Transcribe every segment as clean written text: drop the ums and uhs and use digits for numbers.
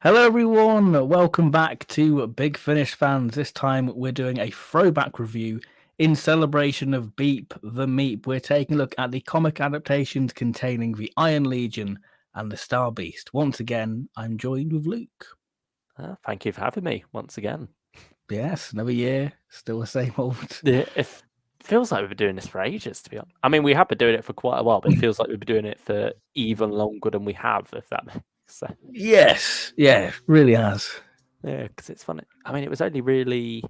Hello, everyone. Welcome back to Big Finish fans. This time we're doing a throwback review in celebration of Beep the Meep. We're taking a look at the comic adaptations containing the Iron Legion and the Star Beast. Once again, I'm joined with Luke. Thank you for having me once again. Yes, another year, still the same old. It feels like we've been doing this for ages, to be honest. I mean, we have been doing it for quite a while, but it feels like we've been doing it for even longer than we have, if that makes sense. Yes, yeah, really has. Yeah, because it's funny. I mean, it was only really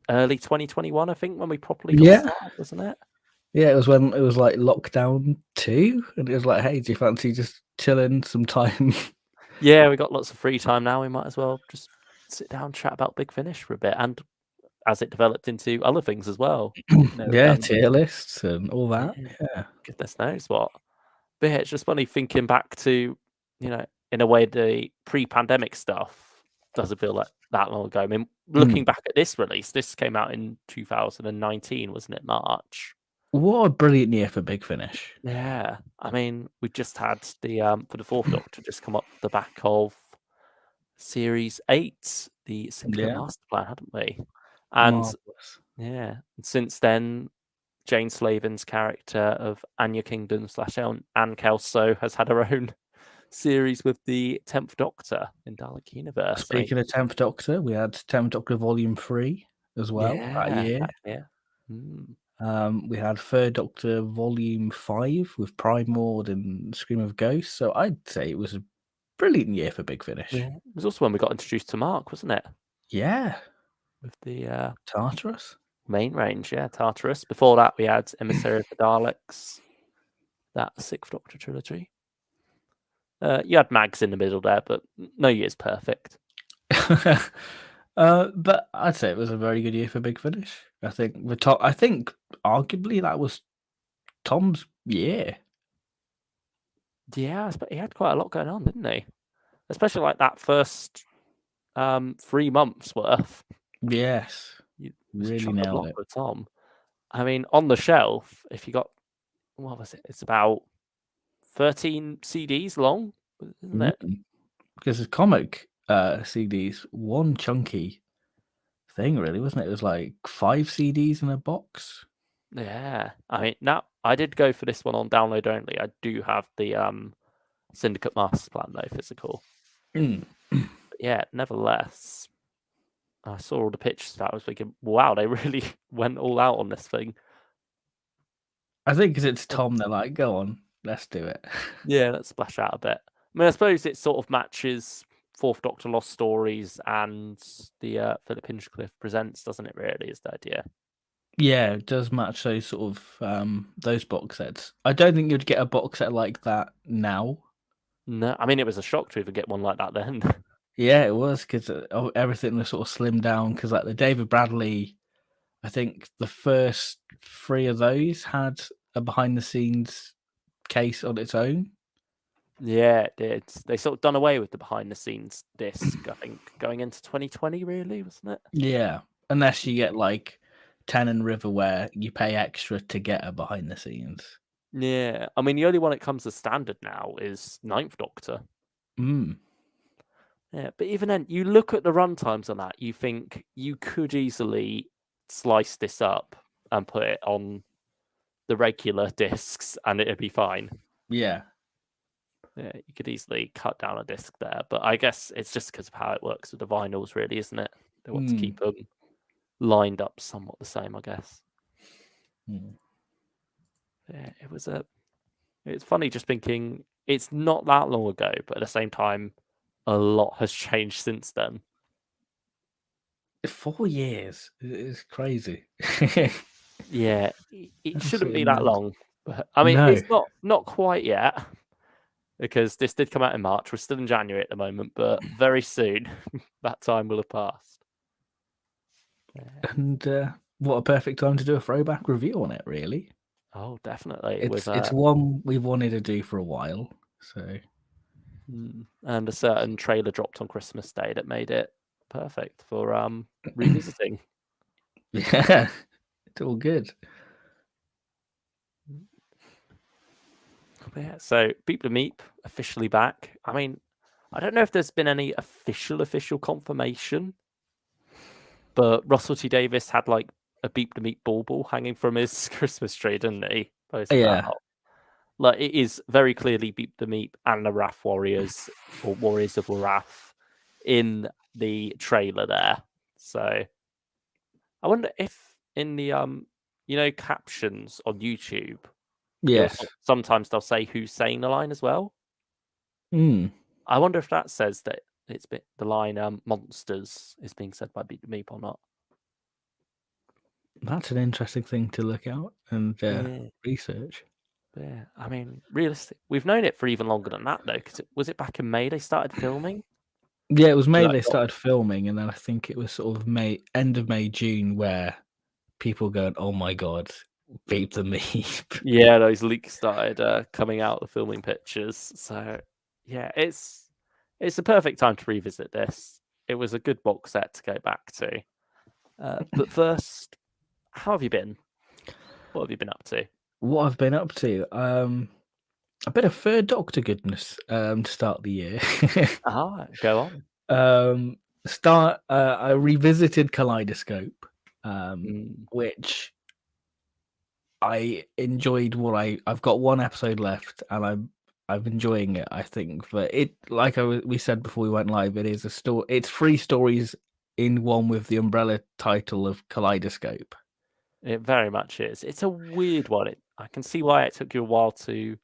early 2021, I think, when we properly got started, wasn't it? Yeah, it was when it was like lockdown 2, and it was like, hey, do you fancy just chilling some time? Yeah, we got lots of free time now. We might as well just sit down, chat about Big Finish for a bit, and as it developed into other things as well. Yeah, tier lists and all that. Yeah. Goodness knows what. But yeah, it's just funny thinking back to, in a way, the pre-pandemic stuff doesn't feel like that long ago. I mean, looking back at this release, this came out in 2019, wasn't it? March. What a brilliant year for Big Finish. Yeah, I mean, we just had for the Fourth Doctor just come up the back of Series 8, the Syndicate Yeah, Master Plan, hadn't we? And marvelous. yeah, and since then, Jane Slavin's character of Anya Kingdom / Anne Kelso has had her own series with the 10th Doctor in Dalek Universe. Speaking of 10th Doctor, we had 10th Doctor Volume 3 as well that year. We had 3rd Doctor Volume 5 with Primord and Scream of Ghosts. So I'd say it was a brilliant year for Big Finish. Yeah, it was also when we got introduced to Mark, wasn't it? Yeah. With the Tartarus. main range, yeah, Tartarus. Before that, we had Emissary of the Daleks, that 6th Doctor trilogy. You had Mags in the middle there, but no year's perfect. But I'd say it was a very good year for Big Finish. I think arguably that was Tom's year. Yeah, but he had quite a lot going on, didn't he? Especially like that first 3 months worth. Yes. Really nailed it. With Tom. I mean, on the shelf, if you got, what was it? It's about 13 CDs long, isn't it? Because the comic CDs, one chunky thing, really, wasn't it? It was like 5 CDs in a box. Yeah. I mean, now I did go for this one on download only. I do have the Syndicate Master Plan though, physical. But yeah, nevertheless, I saw all the pictures that I was thinking, wow, they really went all out on this thing. I think because it's Tom, they're like, go on, let's do it. Yeah, let's splash out a bit. I mean, I suppose it sort of matches Fourth Doctor Lost Stories and the Philip Hinchcliffe Presents, doesn't it? Really, is the idea. Yeah, it does match those sort of those box sets. I don't think you'd get a box set like that now. No, I mean it was a shock to even get one like that then. Yeah, it was because everything was sort of slimmed down. Because like the David Bradley, I think the first 3 of those had a behind the scenes case on its own. Yeah, it did. They sort of done away with the behind the scenes disc, I think, going into 2020, really, wasn't it? Yeah, unless you get like Ten and River, where you pay extra to get a behind the scenes. Yeah, I mean the only one that comes as standard now is Ninth Doctor. Yeah, but even then, you look at the run times on that, you think you could easily slice this up and put it on the regular discs and it'd be fine. Yeah. Yeah, you could easily cut down a disc there, but I guess it's just because of how it works with the vinyls, really, isn't it? They want to keep them lined up somewhat the same, I guess. Yeah, it's funny just thinking it's not that long ago, but at the same time, a lot has changed since then. 4 years is crazy. Yeah, it shouldn't be Absolutely that nuts. long, but I mean, No. it's not quite yet because this did come out in March. We're still in January at the moment, but very soon that time will have passed. And what a perfect time to do a throwback review on it, really. Oh, definitely. It's one we've wanted to do for a while, so. And a certain trailer dropped on Christmas Day that made it perfect for revisiting. Yeah, it's all good. Yeah, so Beep the Meep officially back. I mean, I don't know if there's been any official confirmation, but Russell T Davies had like a Beep the Meep bauble hanging from his Christmas tree, didn't he? Posted that Yeah. up. Like, it is very clearly Beep the Meep and the Wrath Warriors or Warriors of Wrath in the trailer there. So I wonder if in the captions on YouTube, Yes. sometimes they'll say who's saying the line as well. Mm. I wonder if that says that the line "monsters" is being said by Beep the Meep or not. That's an interesting thing to look out and Yeah. research. Yeah, I mean, realistic. We've known it for even longer than that, though. Because was it back in May they started filming? Yeah, it was May Like, they started filming, and then I think it was sort of end of May, June, where people going, "Oh my god, Beep the Meep." Yeah, those leaks started coming out, the filming pictures. So yeah, it's a perfect time to revisit this. It was a good box set to go back to. But first, how have you been? What have you been up to? What I've been up to, a bit of Third Doctor goodness to start the year. Go on. I revisited Kaleidoscope, Mm. which I enjoyed. I've got one episode left, and I'm enjoying it. I think, but we said before we went live, it is a story. It's 3 stories in one with the umbrella title of Kaleidoscope. It very much is. It's a weird one. I can see why it took you a while to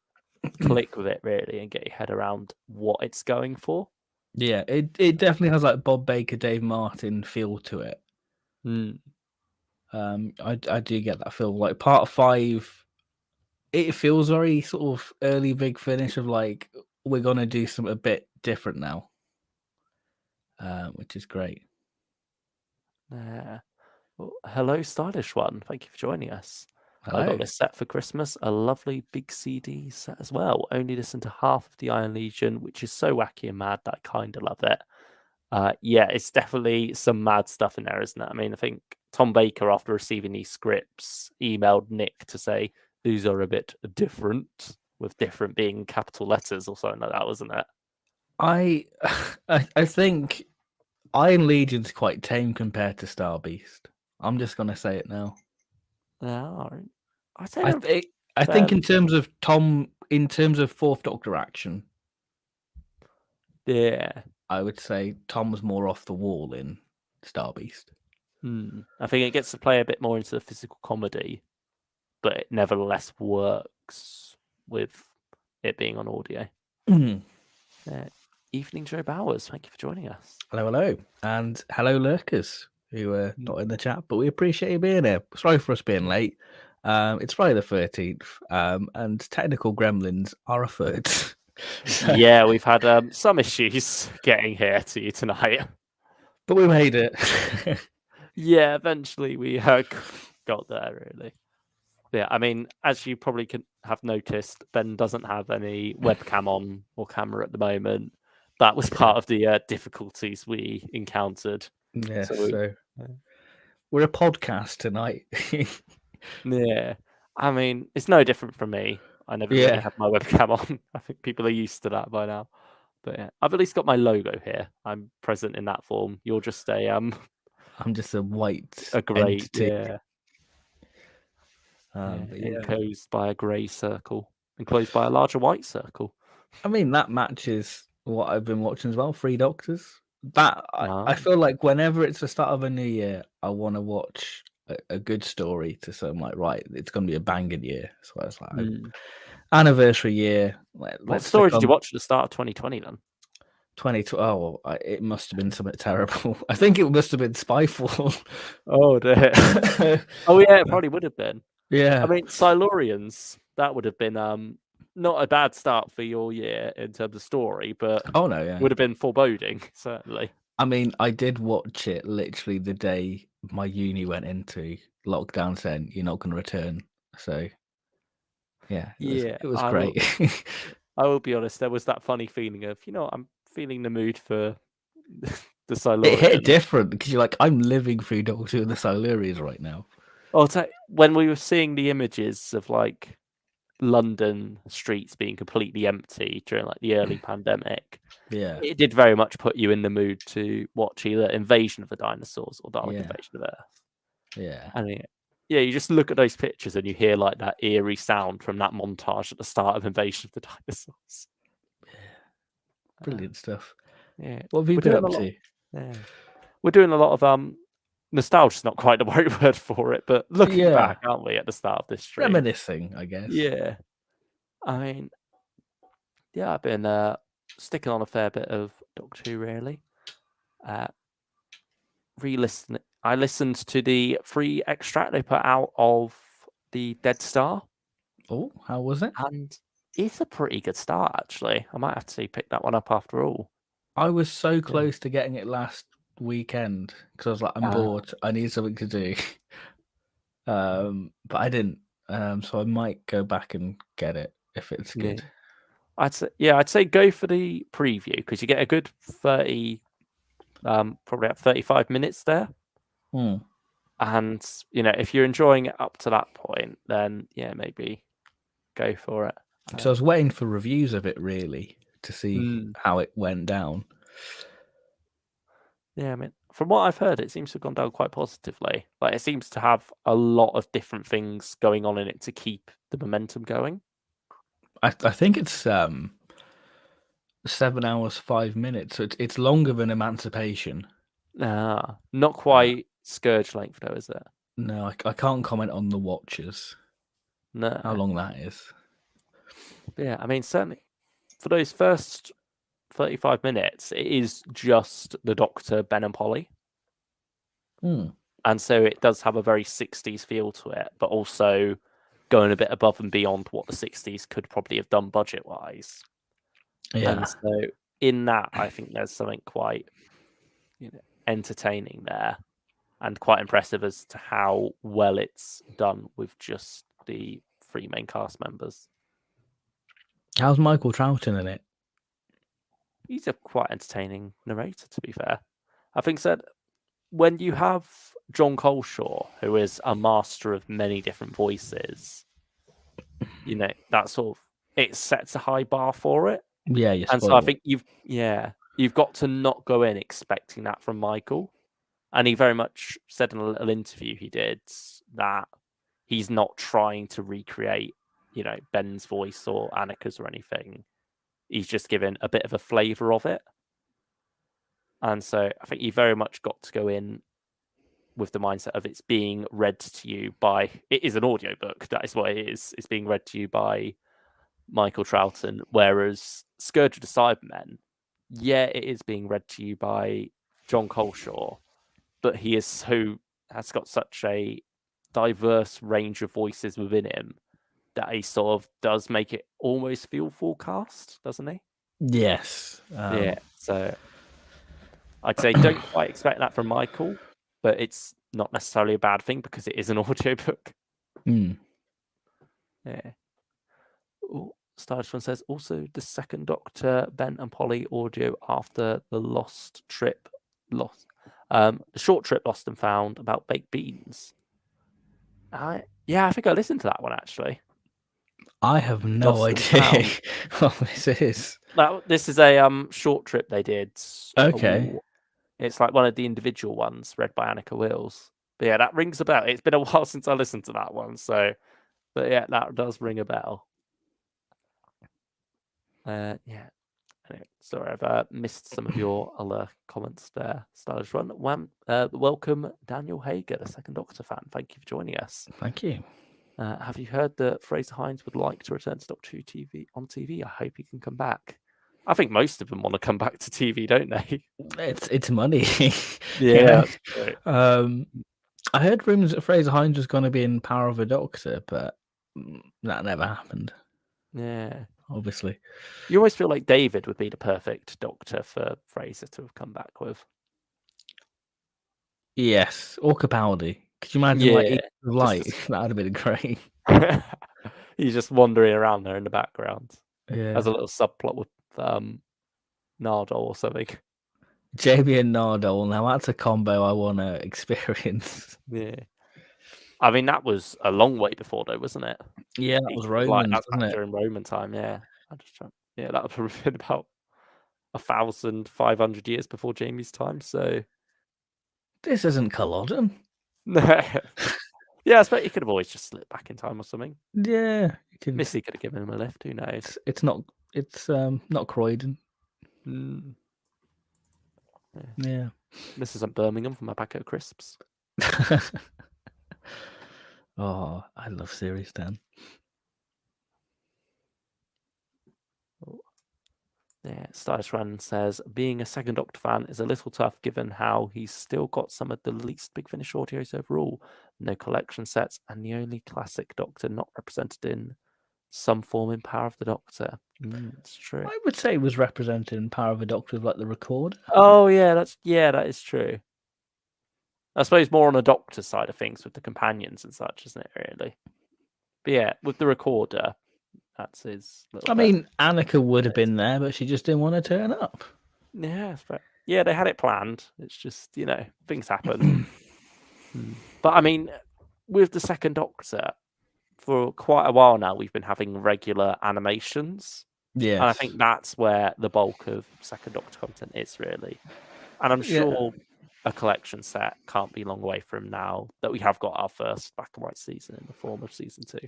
click with it, really, and get your head around what it's going for. Yeah, it definitely has like Bob Baker, Dave Martin feel to it. Mm. I do get that feel. Like part 5, it feels very sort of early Big Finish of like we're gonna do something a bit different now, which is great. Well, hello, StylishOne. Thank you for joining us. I Hello. got this set for Christmas, a lovely big CD set as well. Only listened to half of the Iron Legion, which is so wacky and mad that I kind of love it. Yeah, it's definitely some mad stuff in there, isn't it? I mean, I think Tom Baker, after receiving these scripts, emailed Nick to say these are a bit different, with different being capital letters or something like that, wasn't it? I I think Iron Legion's quite tame compared to Star Beast. I'm just gonna say it now. Yeah, I say I they're think I think in terms of Fourth Doctor action, yeah. I would say Tom was more off the wall in Star Beast. I think it gets to play a bit more into the physical comedy, but it nevertheless works with it being on audio. Evening Joe Bowers, thank you for joining us. Hello, and hello lurkers who are not in the chat, but we appreciate you being here. Sorry for us being late. It's Friday the 13th, and technical gremlins are afoot. So, Yeah, we've had some issues getting here to you tonight. but we made it. Yeah, eventually we got there, really. Yeah, I mean, as you probably can have noticed, Ben doesn't have any webcam on or camera at the moment. That was part of the difficulties we encountered. Yes, So we're a podcast tonight. yeah, I mean, it's no different from me. I never really have my webcam on. I think people are used to that by now. But yeah, I've at least got my logo here. I'm present in that form. You're just I'm just a white grey, entity. yeah. Enclosed by a grey circle, enclosed by a larger white circle. I mean, that matches what I've been watching as well. 3 Doctors. I feel like whenever it's the start of a new year, I want to watch a good story to say, I'm like, right, it's going to be a banging year. So it's like anniversary year. What story did you watch at the start of 2020 then? 2012. It must have been something terrible. I think it must have been Spyfall. Oh dear. Oh yeah, it probably would have been. Yeah. I mean, Silurians, that would have been not a bad start for your year in terms of story, but would have been foreboding, certainly. I mean, I did watch it literally the day my uni went into lockdown, saying you're not going to return. So, yeah, it was great. I will be honest, there was that funny feeling of, I'm feeling the mood for the Silurians. It hit different because you're like, I'm living through Doctor Who and the Silurians right now. Oh, when we were seeing the images of like London streets being completely empty during like the early pandemic, Yeah. it did very much put you in the mood to watch either Invasion of the Dinosaurs or Dalek Yeah. Invasion of Earth. Yeah. And you just look at those pictures and you hear like that eerie sound from that montage at the start of Invasion of the Dinosaurs. Brilliant stuff. Yeah, What have you we're been doing up a lot. to? Yeah, we're doing a lot of nostalgia's not quite the right word for it, but looking back, aren't we, at the start of this stream? Reminiscing, I guess. Yeah, I mean, yeah, I've been sticking on a fair bit of Doctor Who, really. Re-listen. I listened to the free extract they put out of the Dead Star, Oh, how was it? and it's a pretty good start, actually. I might have to pick that one up after all. I was so close to getting it last weekend because I was like, I'm bored. I need something to do. But I didn't. So I might go back and get it if it's good. I'd say go for the preview because you get a good 30, probably about 35 minutes there. And if you're enjoying it up to that point, then yeah, maybe go for it. So I was waiting for reviews of it really to see how it went down. Yeah, I mean, from what I've heard, it seems to have gone down quite positively. Like, it seems to have a lot of different things going on in it to keep the momentum going. I think it's 7 hours 5 minutes, so it's longer than Emancipation. Not quite Scourge length though, is it? No, I can't comment on the Watchers. No, how long that is. But yeah, I mean, certainly for those first 35 minutes, it is just the Doctor, Ben, and Polly. And so it does have a very 60s feel to it, but also going a bit above and beyond what the 60s could probably have done budget wise. Yeah. And so in that, I think there's something quite entertaining there and quite impressive as to how well it's done with just the 3 main cast members. How's Michael Troughton in it? He's a quite entertaining narrator, to be fair. I think that when you have John Coleshaw, who is a master of many different voices, that sort of, it sets a high bar for it. Yeah, you and so I think you've got to not go in expecting that from Michael. And he very much said in a little interview he did that he's not trying to recreate, Ben's voice or Annika's or anything. He's just given a bit of a flavour of it. And so I think you very much got to go in with the mindset of it's being read to you by... It is an audiobook. That is what it is. It's being read to you by Michael Troughton. Whereas Scourge of the Cybermen, it is being read to you by John Coleshaw. But he has got such a diverse range of voices within him that he sort of does make it almost feel full cast, doesn't he? Yes. So I'd say don't quite expect that from Michael, but it's not necessarily a bad thing because it is an audiobook. Yeah. StylishOne says, also the second Doctor, Ben and Polly audio after the short trip lost and found about baked beans. I think I listened to that one actually. I have no idea what this is. This is a short trip they did. Okay. It's like one of the individual ones read by Annika Wills. But yeah, that rings a bell. It's been a while since I listened to that one. So, but yeah, that does ring a bell. Anyway, sorry, I've missed some of your other comments there, StylishOne. Welcome, Daniel Hager, the second Doctor fan. Thank you for joining us. Thank you. Have you heard that Fraser Hines would like to return to Doctor Who TV on TV? I hope he can come back. I think most of them want to come back to TV, don't they? It's money. Yeah. I heard rumours that Fraser Hines was going to be in Power of a Doctor, but that never happened. Yeah. Obviously. You always feel like David would be the perfect Doctor for Fraser to have come back with. Yes. Or Capaldi. Could you imagine light? That would have been great. He's just wandering around there in the background. Yeah. As a little subplot with Nardole or something. Jamie and Nardole. Now that's a combo I want to experience. Yeah. I mean, that was a long way before, though, wasn't it? Yeah, that was Romans, that's wasn't it? during Roman time. Yeah, yeah, that would have been about 1,500 years before Jamie's time. So This isn't Culloden. no, yeah, I suppose he could have always just slipped back in time or something. Yeah, Missy could have given him a lift. Who knows? It's not Croydon. Mm. Yeah. This isn't Birmingham for my packet of crisps. Oh, I love Series 10. Yeah, StylishOne says, being a second Doctor fan is a little tough given how he's still got some of the least Big Finish audios overall. No collection sets, and the only classic Doctor not represented in some form in Power of the Doctor. It's true. I would say it was represented in Power of the Doctor with like the recorder. Oh yeah, that is true. I suppose more on the Doctor side of things with the companions and such, isn't it, really? But yeah, with the recorder, that's his little I mean, Annika would have been there, but she just didn't want to turn up. Yeah, yeah, they had it planned. It's just, things happen. But I mean, with the second Doctor, for quite a while now, we've been having regular animations. Yeah. And I think that's where the bulk of second Doctor content is, really. And I'm sure a collection set can't be long away from now that we have got our first black and white season in the form of season 2.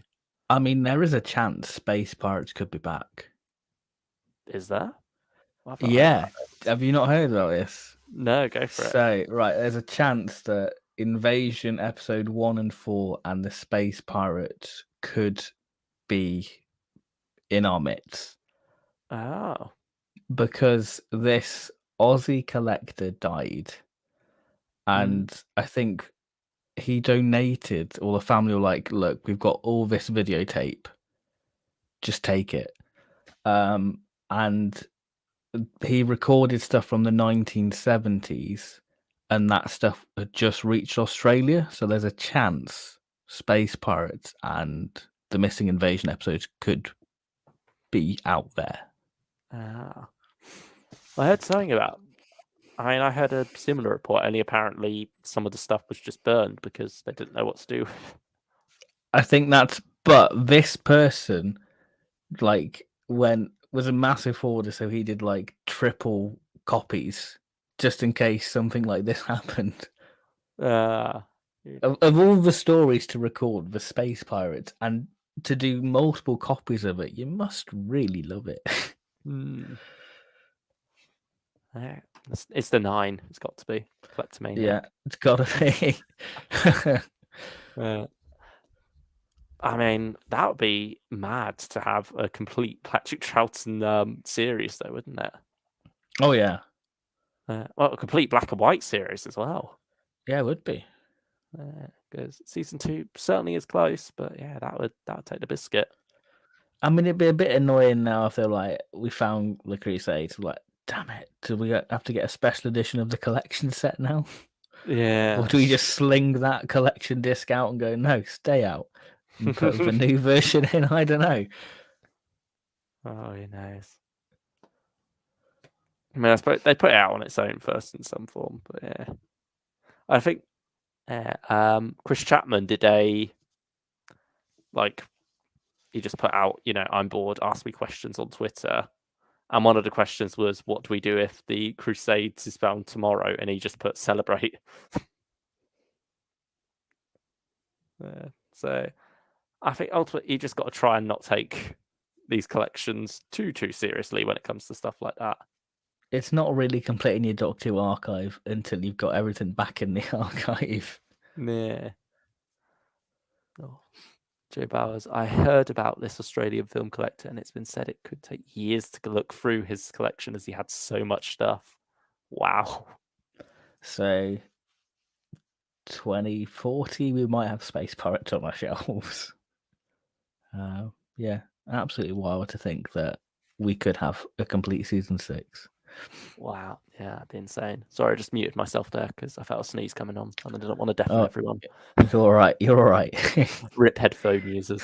I mean, there is a chance Space Pirates could be back. Is there? Yeah. Have you not heard about this? No, go for it. So, right, there's a chance that Invasion episode 1 and 4 and the Space Pirates could be in our midst. Oh. Because this Aussie collector died. And I think he donated, or the family were like, look, we've got all this videotape. Just take it. And he recorded stuff from the 1970s, and that stuff had just reached Australia. So there's a chance Space Pirates and the Missing Invasion episodes could be out there. I heard something about. I heard a similar report. Only apparently some of the stuff was just burned because they didn't know what to do. I think but this person, was a massive order, so he did like triple copies just in case something like this happened. Of all the stories to record, the Space Pirates, and to do multiple copies of it, you must really love it. It's the 9. It's got to be Collectomania. Yeah, it's got to be. I mean, that would be mad to have a complete Patrick Troughton series, though, wouldn't it? Oh yeah. Well, a complete black and white series as well. Yeah, it would be. Because season 2 certainly is close, but yeah, that would take the biscuit. I mean, it'd be a bit annoying now if they're like, we found the Crusades. Like, damn it, do we have to get a special edition of the collection set now? Yeah. Or do we just sling that collection disc out and go, no, stay out and put the new version in? I don't know. Oh, who knows? I mean, I suppose they put it out on its own first in some form, but yeah. I think Chris Chapman did he just put out, I'm bored, ask me questions on Twitter. And one of the questions was, what do we do if the Crusades is found tomorrow? And he just put celebrate. So I think ultimately you just got to try and not take these collections too seriously when it comes to stuff like that. It's not really completing your Doctor Who archive until you've got everything back in the archive. Yeah. Oh. Joe Bowers, I heard about this Australian film collector, and it's been said it could take years to look through his collection as he had so much stuff. Wow. So 2040, we might have Space Pirates on our shelves. Yeah, absolutely wild to think that we could have a complete season 6. Wow, yeah, that'd be insane. Sorry, I just muted myself there because I felt a sneeze coming on and I didn't want to deafen everyone. You're all right. You're all right. Rip headphone users.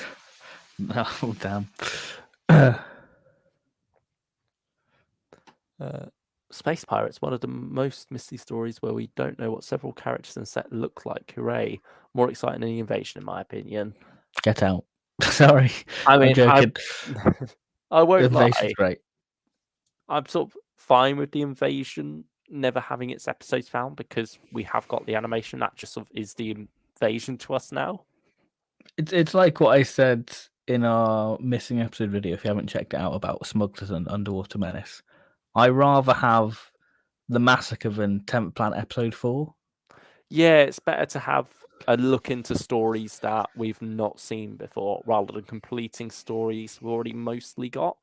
Oh, damn. Space Pirates, one of the most misty stories where we don't know what several characters and set look like. Hooray. More exciting than the invasion, in my opinion. Get out. Sorry. I I'm mean, joking. I won't Invasion's lie. great. I'm sort of fine with the invasion never having its episodes found because we have got the animation that just sort of is the invasion to us now. It's like what I said in our missing episode video, if you haven't checked it out, about Smugglers and Underwater Menace. I rather have the massacre than 10th Planet Episode 4. Yeah, it's better to have a look into stories that we've not seen before rather than completing stories we've already mostly got.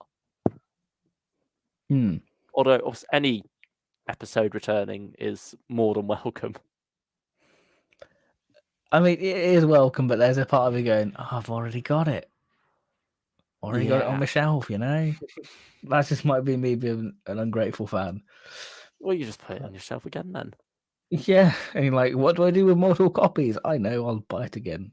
Although any episode returning is more than welcome. I mean, it is welcome, but there's a part of me going, oh, I've already got it. Already got it on the shelf, you know? That just might be me being an ungrateful fan. Well, you just put it on your shelf again then. Yeah, and you're like, what do I do with multiple copies? I know, I'll buy it again.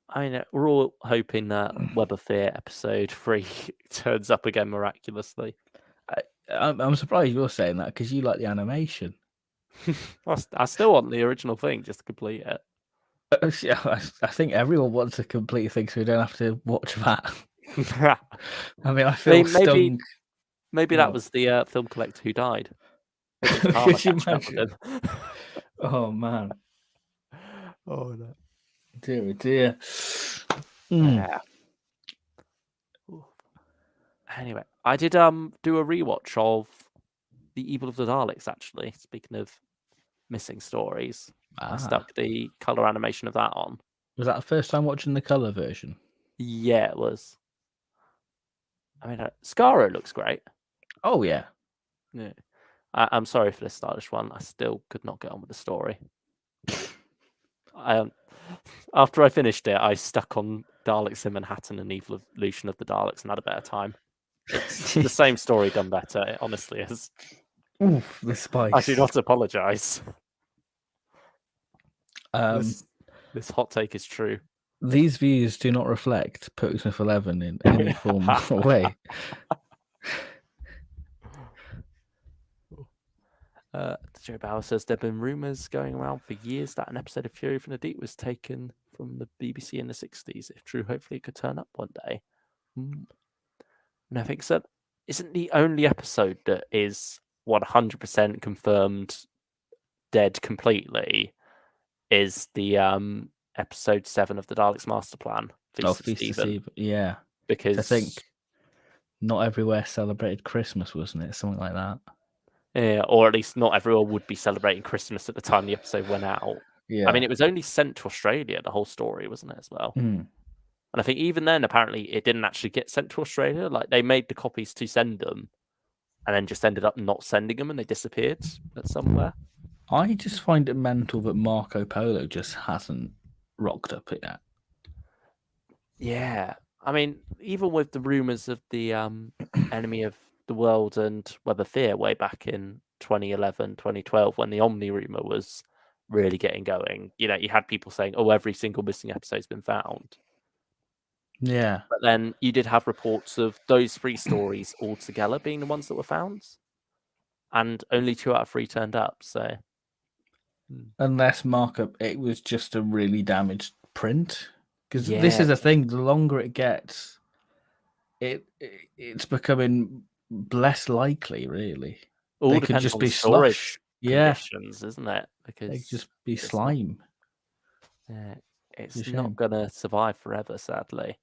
I know, we're all hoping that Web of Fear episode 3 turns up again miraculously. I'm surprised you're saying that because you like the animation. I still want the original thing just to complete it. Yeah, I think everyone wants to complete things so we don't have to watch that. I mean, I feel stung. Maybe that was the film collector who died. Maybe it's karma Could you catching up with imagine? him. Oh man. Oh no. Dear, dear. Yeah. Anyway, I did do a rewatch of The Evil of the Daleks, actually. Speaking of missing stories. I stuck the colour animation of that on. Was that the first time watching the colour version? Yeah, it was. I mean, Scarro looks great. Oh, yeah. Yeah. I'm sorry for this StylishOne. I still could not get on with the story. After I finished it, I stuck on Daleks in Manhattan and Evolution of the Daleks and had a better time. It's the same story done better, it honestly is. Oof, the spice. I do not apologise. This hot take is true. These views do not reflect Pooksmith 11 in any form or way. Joe Bauer says there have been rumours going around for years that an episode of Fury from the Deep was taken from the BBC in the 60s. If true, hopefully it could turn up one day. And I think so. Isn't the only episode that is 100% confirmed dead completely is the episode 7 of the Daleks Master Plan? Feast of Stephen. Yeah. Because I think Not Everywhere celebrated Christmas, wasn't it? Something like that. Yeah, or at least not everyone would be celebrating Christmas at the time the episode went out. Yeah. I mean, it was only sent to Australia, the whole story, wasn't it, as well? And I think even then, apparently, it didn't actually get sent to Australia. Like, they made the copies to send them and then just ended up not sending them and they disappeared at somewhere. I just find it mental that Marco Polo just hasn't rocked up yet. Yeah. I mean, even with the rumours of the Enemy of the World and Web of Fear way back in 2011, 2012, when the Omni rumour was really getting going, you know, you had people saying, oh, every single missing episode's been found. Yeah. But then you did have reports of those 3 stories all together being the ones that were found. And only 2 out of 3 turned up, so... Unless markup, it was just a really damaged print. Because this is a thing, the longer it gets, it's becoming less likely, really. All they depends could just on be storage slush. conditions, isn't it? Because they could just be slime. It's not going to survive forever, sadly.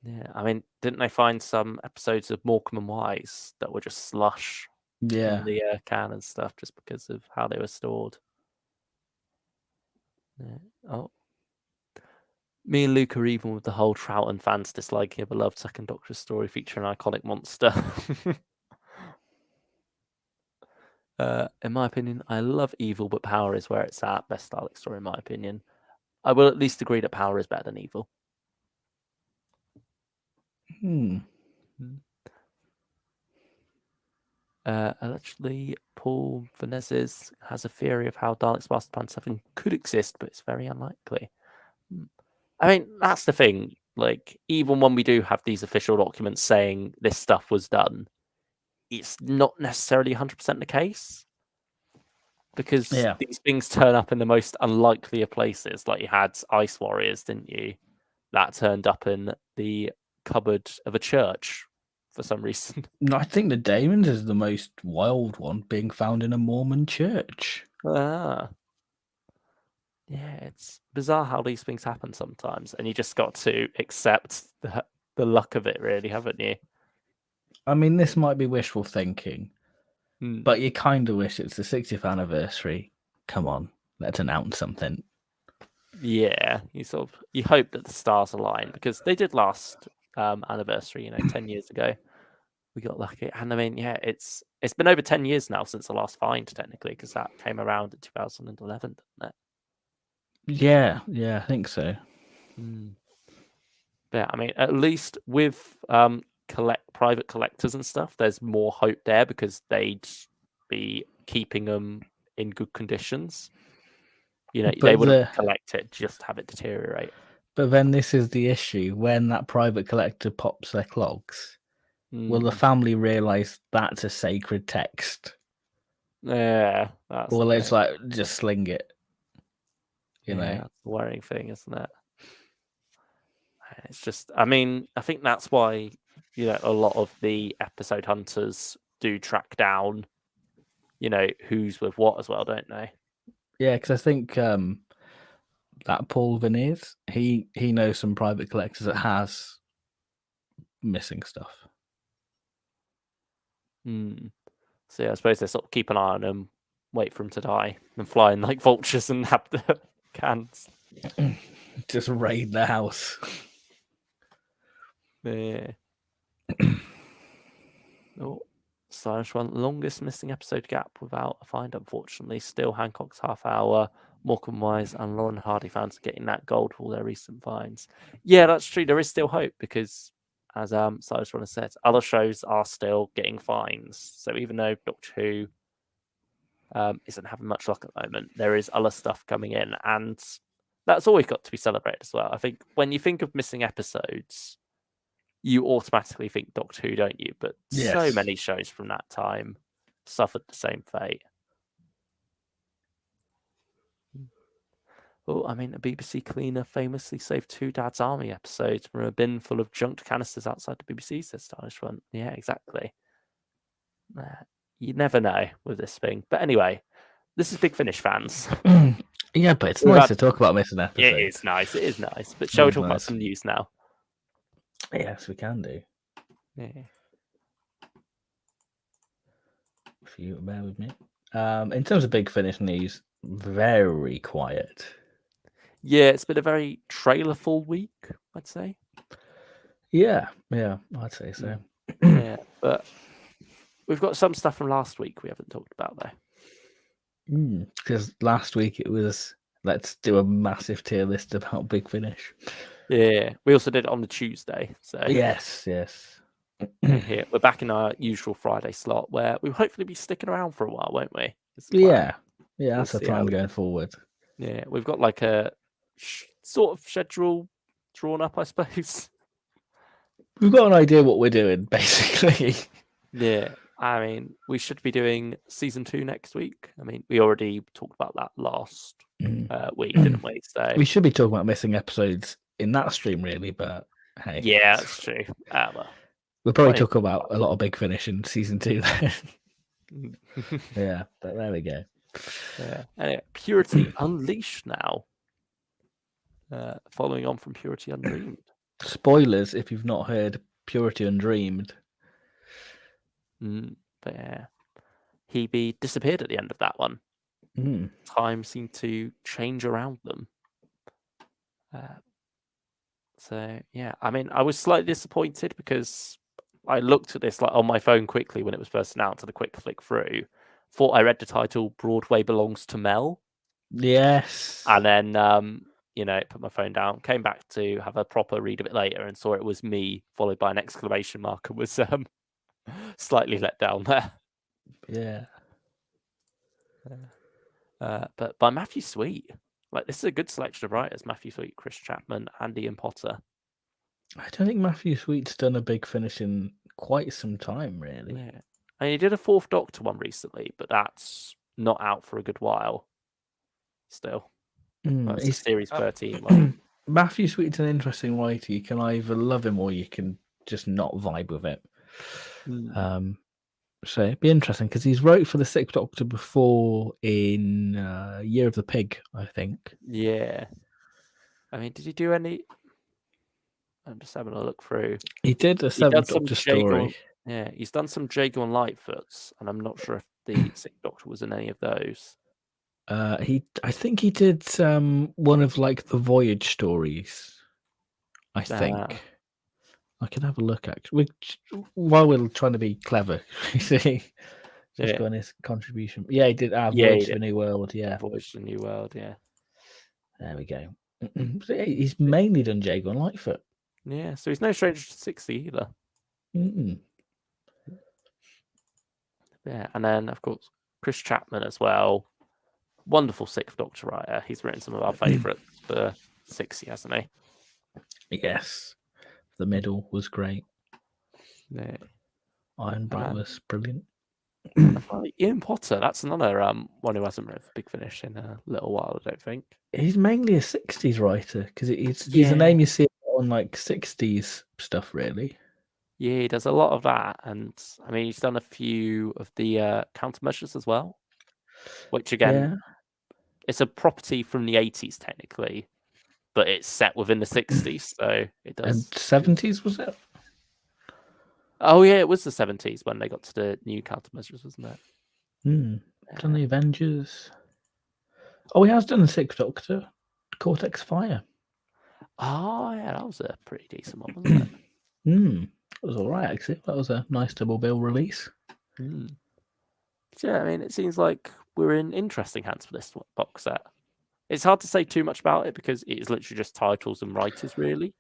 Yeah, I mean, didn't they find some episodes of Morecambe and Wise that were just slush in the can and stuff just because of how they were stored? Yeah. Oh. Me and Luke are even with the whole Troughton fans disliking a beloved Second Doctor story featuring an iconic monster. In my opinion, I love Evil, but Power is where it's at. Best Dalek story, in my opinion. I will at least agree that Power is better than Evil. Allegedly, Paul Vanezes has a theory of how Daleks Master Plan 7 could exist, but it's very unlikely. I mean, that's the thing. Like, even when we do have these official documents saying this stuff was done, it's not necessarily 100% the case, because Yeah. these things turn up in the most unlikely of places. Like you had Ice Warriors, didn't you? That turned up in the cupboard of a church for some reason. No, I think the Damons is the most wild one, being found in a Mormon church. Ah. Yeah, it's bizarre how these things happen sometimes, and you just got to accept the luck of it, really, haven't you? I mean, this might be wishful thinking, Hmm. but you kind of wish it's the 60th anniversary. Come on, let's announce something. Yeah, you hope that the stars align, because they did last anniversary, 10 years ago. We got lucky, and I mean, yeah, it's been over 10 years now since the last find, technically, because that came around in 2011, didn't it? Yeah, I think so. Hmm. But yeah, I mean, at least with private collectors and stuff, there's more hope there, because they'd be keeping them in good conditions. They But wouldn't collect it, just have it deteriorate. But then this is the issue: when that private collector pops their clogs, will the Mm. family realise that's a sacred text, Yeah, that's or the will they thing. just sling it? Yeah, that's the worrying thing, isn't it? It's just, I mean, I think that's why, a lot of the episode hunters do track down, who's with what as well, don't they? Yeah, because I think that Paul Veneers, he knows some private collectors that has missing stuff. So yeah, I suppose they sort of keep an eye on them, wait for them to die, and fly in like vultures and have the cans. Just raid the house. Yeah. Oh, StylishOne, longest missing episode gap without a find, unfortunately. Still Hancock's half hour, Morecambe Wise and Lauren Hardy fans are getting that gold for all their recent finds. Yeah, that's true. There is still hope, because, as StylishOne has said, other shows are still getting finds. So even though Doctor Who isn't having much luck at the moment, there is other stuff coming in, and that's always got to be celebrated as well. I think when you think of missing episodes, you automatically think Doctor Who, don't you? But so Yes. many shows from that time suffered the same fate. Oh, I mean, a BBC cleaner famously saved 2 Dad's Army episodes from a bin full of junked canisters outside the BBC, says StylishOne. Yeah, exactly. You never know with this thing. But anyway, this is Big Finish, fans. Yeah, but it's nice to talk about missing episodes. It is nice. It is nice. But shall we talk about some news now? Yes, we can do. Yeah. If you bear with me. In terms of Big Finish news, very quiet. Yeah, it's been a very trailer-full week, I'd say. Yeah, I'd say so. Yeah, but we've got some stuff from last week we haven't talked about, though. Because last week it was, let's do a massive tier list about Big Finish. Yeah, we also did it on the Tuesday. So yes. Here we're back in our usual Friday slot, where we'll hopefully be sticking around for a while, won't we? Yeah, that's the plan going forward. Yeah, we've got like a sort of schedule drawn up, I suppose. We've got an idea what we're doing, basically. Yeah, I mean, we should be doing season 2 next week. I mean, we already talked about that last week, didn't we? So we should be talking about missing episodes in that stream, really. But hey, yeah, that's true. Well, we'll probably talk about a lot of Big Finish in season 2 then. Yeah, but there we go. Yeah, anyway, Purity Unleashed now. Following on from Purity Undreamed. Spoilers if you've not heard Purity Undreamed. But yeah, Hebe disappeared at the end of that one. Time seemed to change around them. So yeah, I mean, I was slightly disappointed, because I looked at this like on my phone quickly when it was first announced, and a quick flick through. Thought I read the title "Broadway Belongs to Mel." Yes. And then put my phone down, came back to have a proper read of it later, and saw it was me, followed by an exclamation mark, and was slightly let down there. Yeah. But by Matthew Sweet. Like, this is a good selection of writers: Matthew Sweet, Chris Chapman, and Ian Potter. I don't think Matthew Sweet's done a Big Finish in quite some time, really. Yeah. I mean, he did a Fourth Doctor one recently, but that's not out for a good while. Still, that's a series 13 one. Matthew Sweet's an interesting writer. You can either love him or you can just not vibe with it. So it'd be interesting because he's wrote for the Sixth Doctor before in Year of the Pig, I think. Yeah. I mean, did he do any? I'm just having a look through. He did a Seventh Doctor story. Yeah, he's done some Jago and Lightfoots, and I'm not sure if the Sixth Doctor was in any of those. I think he did one of like the Voyage stories. I think I can have a look actually while we're trying to be clever. You see, just go on his contribution. Yeah, he did. Voyage to the New World. Yeah, Voyage to the New World. Yeah, there we go. So, yeah, he's mainly done Jago and Lightfoot. Yeah, so he's no stranger to 60 either. Yeah, and then of course Chris Chapman as well. Wonderful Sixth Doctor writer. He's written some of our favourites for 60, hasn't he? Yes. The Middle was great. Yeah. Ironbright was brilliant. Ian Potter, that's another one who hasn't written Big Finish in a little while, I don't think. He's mainly a 60s writer because he's a name you see on like 60s stuff, really. Yeah, he does a lot of that. And I mean, he's done a few of the countermeasures as well, which again, it's a property from the 80s technically, but it's set within the 60s, so it does. And 70s, was it? Oh yeah, it was the 70s when they got to the new countermeasures, wasn't it? Done the Avengers. Oh, he has done the Sixth Doctor, Cortex Fire. Oh yeah, that was a pretty decent one, wasn't it? It was all right actually. That was a nice double bill release. So, yeah, I mean, it seems like we're in interesting hands for this box set. It's hard to say too much about it because it is literally just titles and writers, really.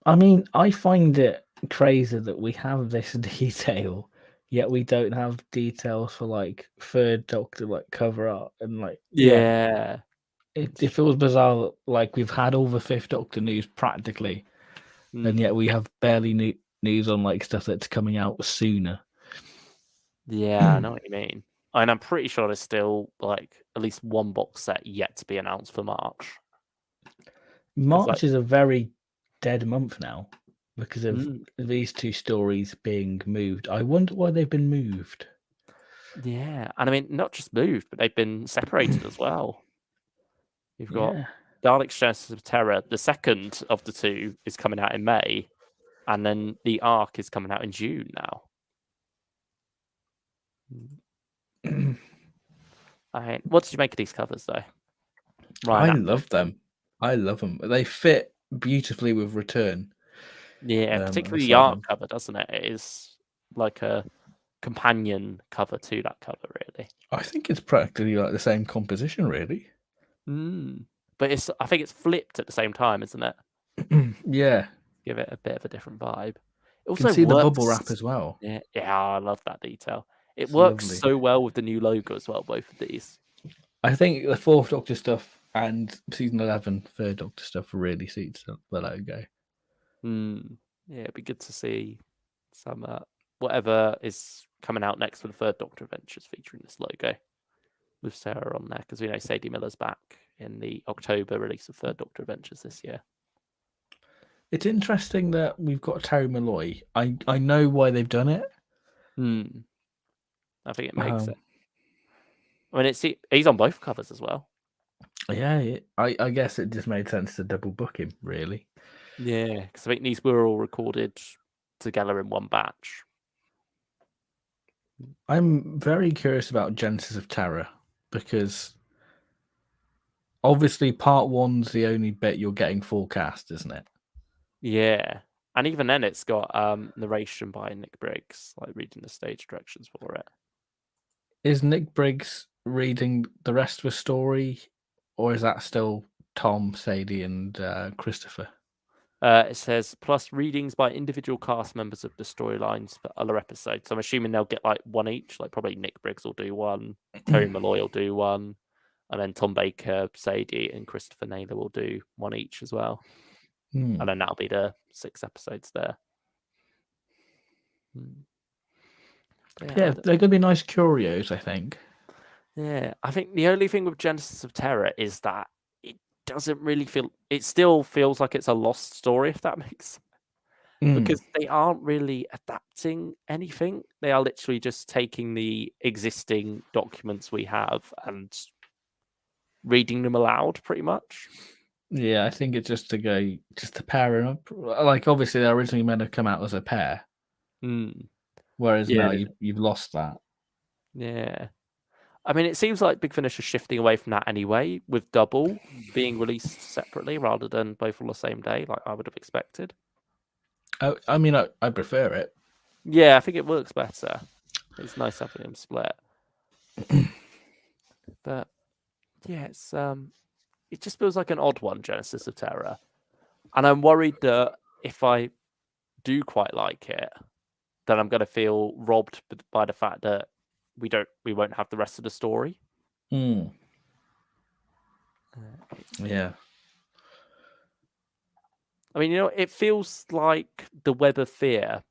I mean, I find it crazy that we have this detail, yet we don't have details for like Third Doctor, like cover art and like It feels bizarre that like we've had all the Fifth Doctor news practically, and yet we have barely news on like stuff that's coming out sooner. Yeah, I know what you mean. And I'm pretty sure there's still like at least one box set yet to be announced for March. March is a very dead month now because of these two stories being moved. I wonder why they've been moved. Yeah, and I mean, not just moved, but they've been separated as well. You've got Daleks Genesis of Terror. The second of the two is coming out in May, and then the Ark is coming out in June now. What did you make of these covers, though? I love them. I love them. They fit beautifully with Return. Yeah, particularly the Ark cover, doesn't it? It is like a companion cover to that cover, really. I think it's practically like the same composition, really. But I think it's flipped at the same time, isn't it? Yeah. Give it a bit of a different vibe. It also you can see the bubble wrap as well. Yeah, I love that detail. It works so well with the new logo as well, both of these. I think the Fourth Doctor stuff and Season 11 Third Doctor stuff really suits the logo. Yeah, it'd be good to see some whatever is coming out next for the Third Doctor Adventures featuring this logo with Sarah on there, because we know Sadie Miller's back in the October release of Third Doctor Adventures this year. It's interesting that we've got Terry Malloy. I know why they've done it. I think it makes it. I mean, he's on both covers as well. Yeah, I guess it just made sense to double book him, really. Yeah, because I think these were all recorded together in one batch. I'm very curious about Genesis of Terror because obviously part 1's the only bit you're getting full cast, isn't it? Yeah, and even then it's got narration by Nick Briggs, like reading the stage directions for it. Is Nick Briggs reading the rest of the story, or is that still Tom, Sadie, and Christopher? It says, plus readings by individual cast members of the storylines for other episodes. So I'm assuming they'll get like one each, like probably Nick Briggs will do one, Terry Malloy will do one, and then Tom Baker, Sadie, and Christopher Naylor will do one each as well. And then that'll be the 6 episodes there. Yeah, they're going to be nice curios, I think. Yeah, I think the only thing with Genesis of Terror is that it doesn't really feel. It still feels like it's a lost story, if that makes sense. Because they aren't really adapting anything. They are literally just taking the existing documents we have and reading them aloud, pretty much. Yeah, I think it's just to pair them up. Like, obviously, they originally meant to come out as a pair, whereas now Yeah. you've lost that. Yeah. I mean, it seems like Big Finish is shifting away from that anyway, with Double being released separately rather than both on the same day, like I would have expected. I mean, I prefer it. Yeah, I think it works better. It's nice having them split. But yeah, it just feels like an odd one, Genesis of Terror. And I'm worried that if I do quite like it, then I'm going to feel robbed by the fact that we won't have the rest of the story. Yeah. I mean, it feels like the Web of Fear,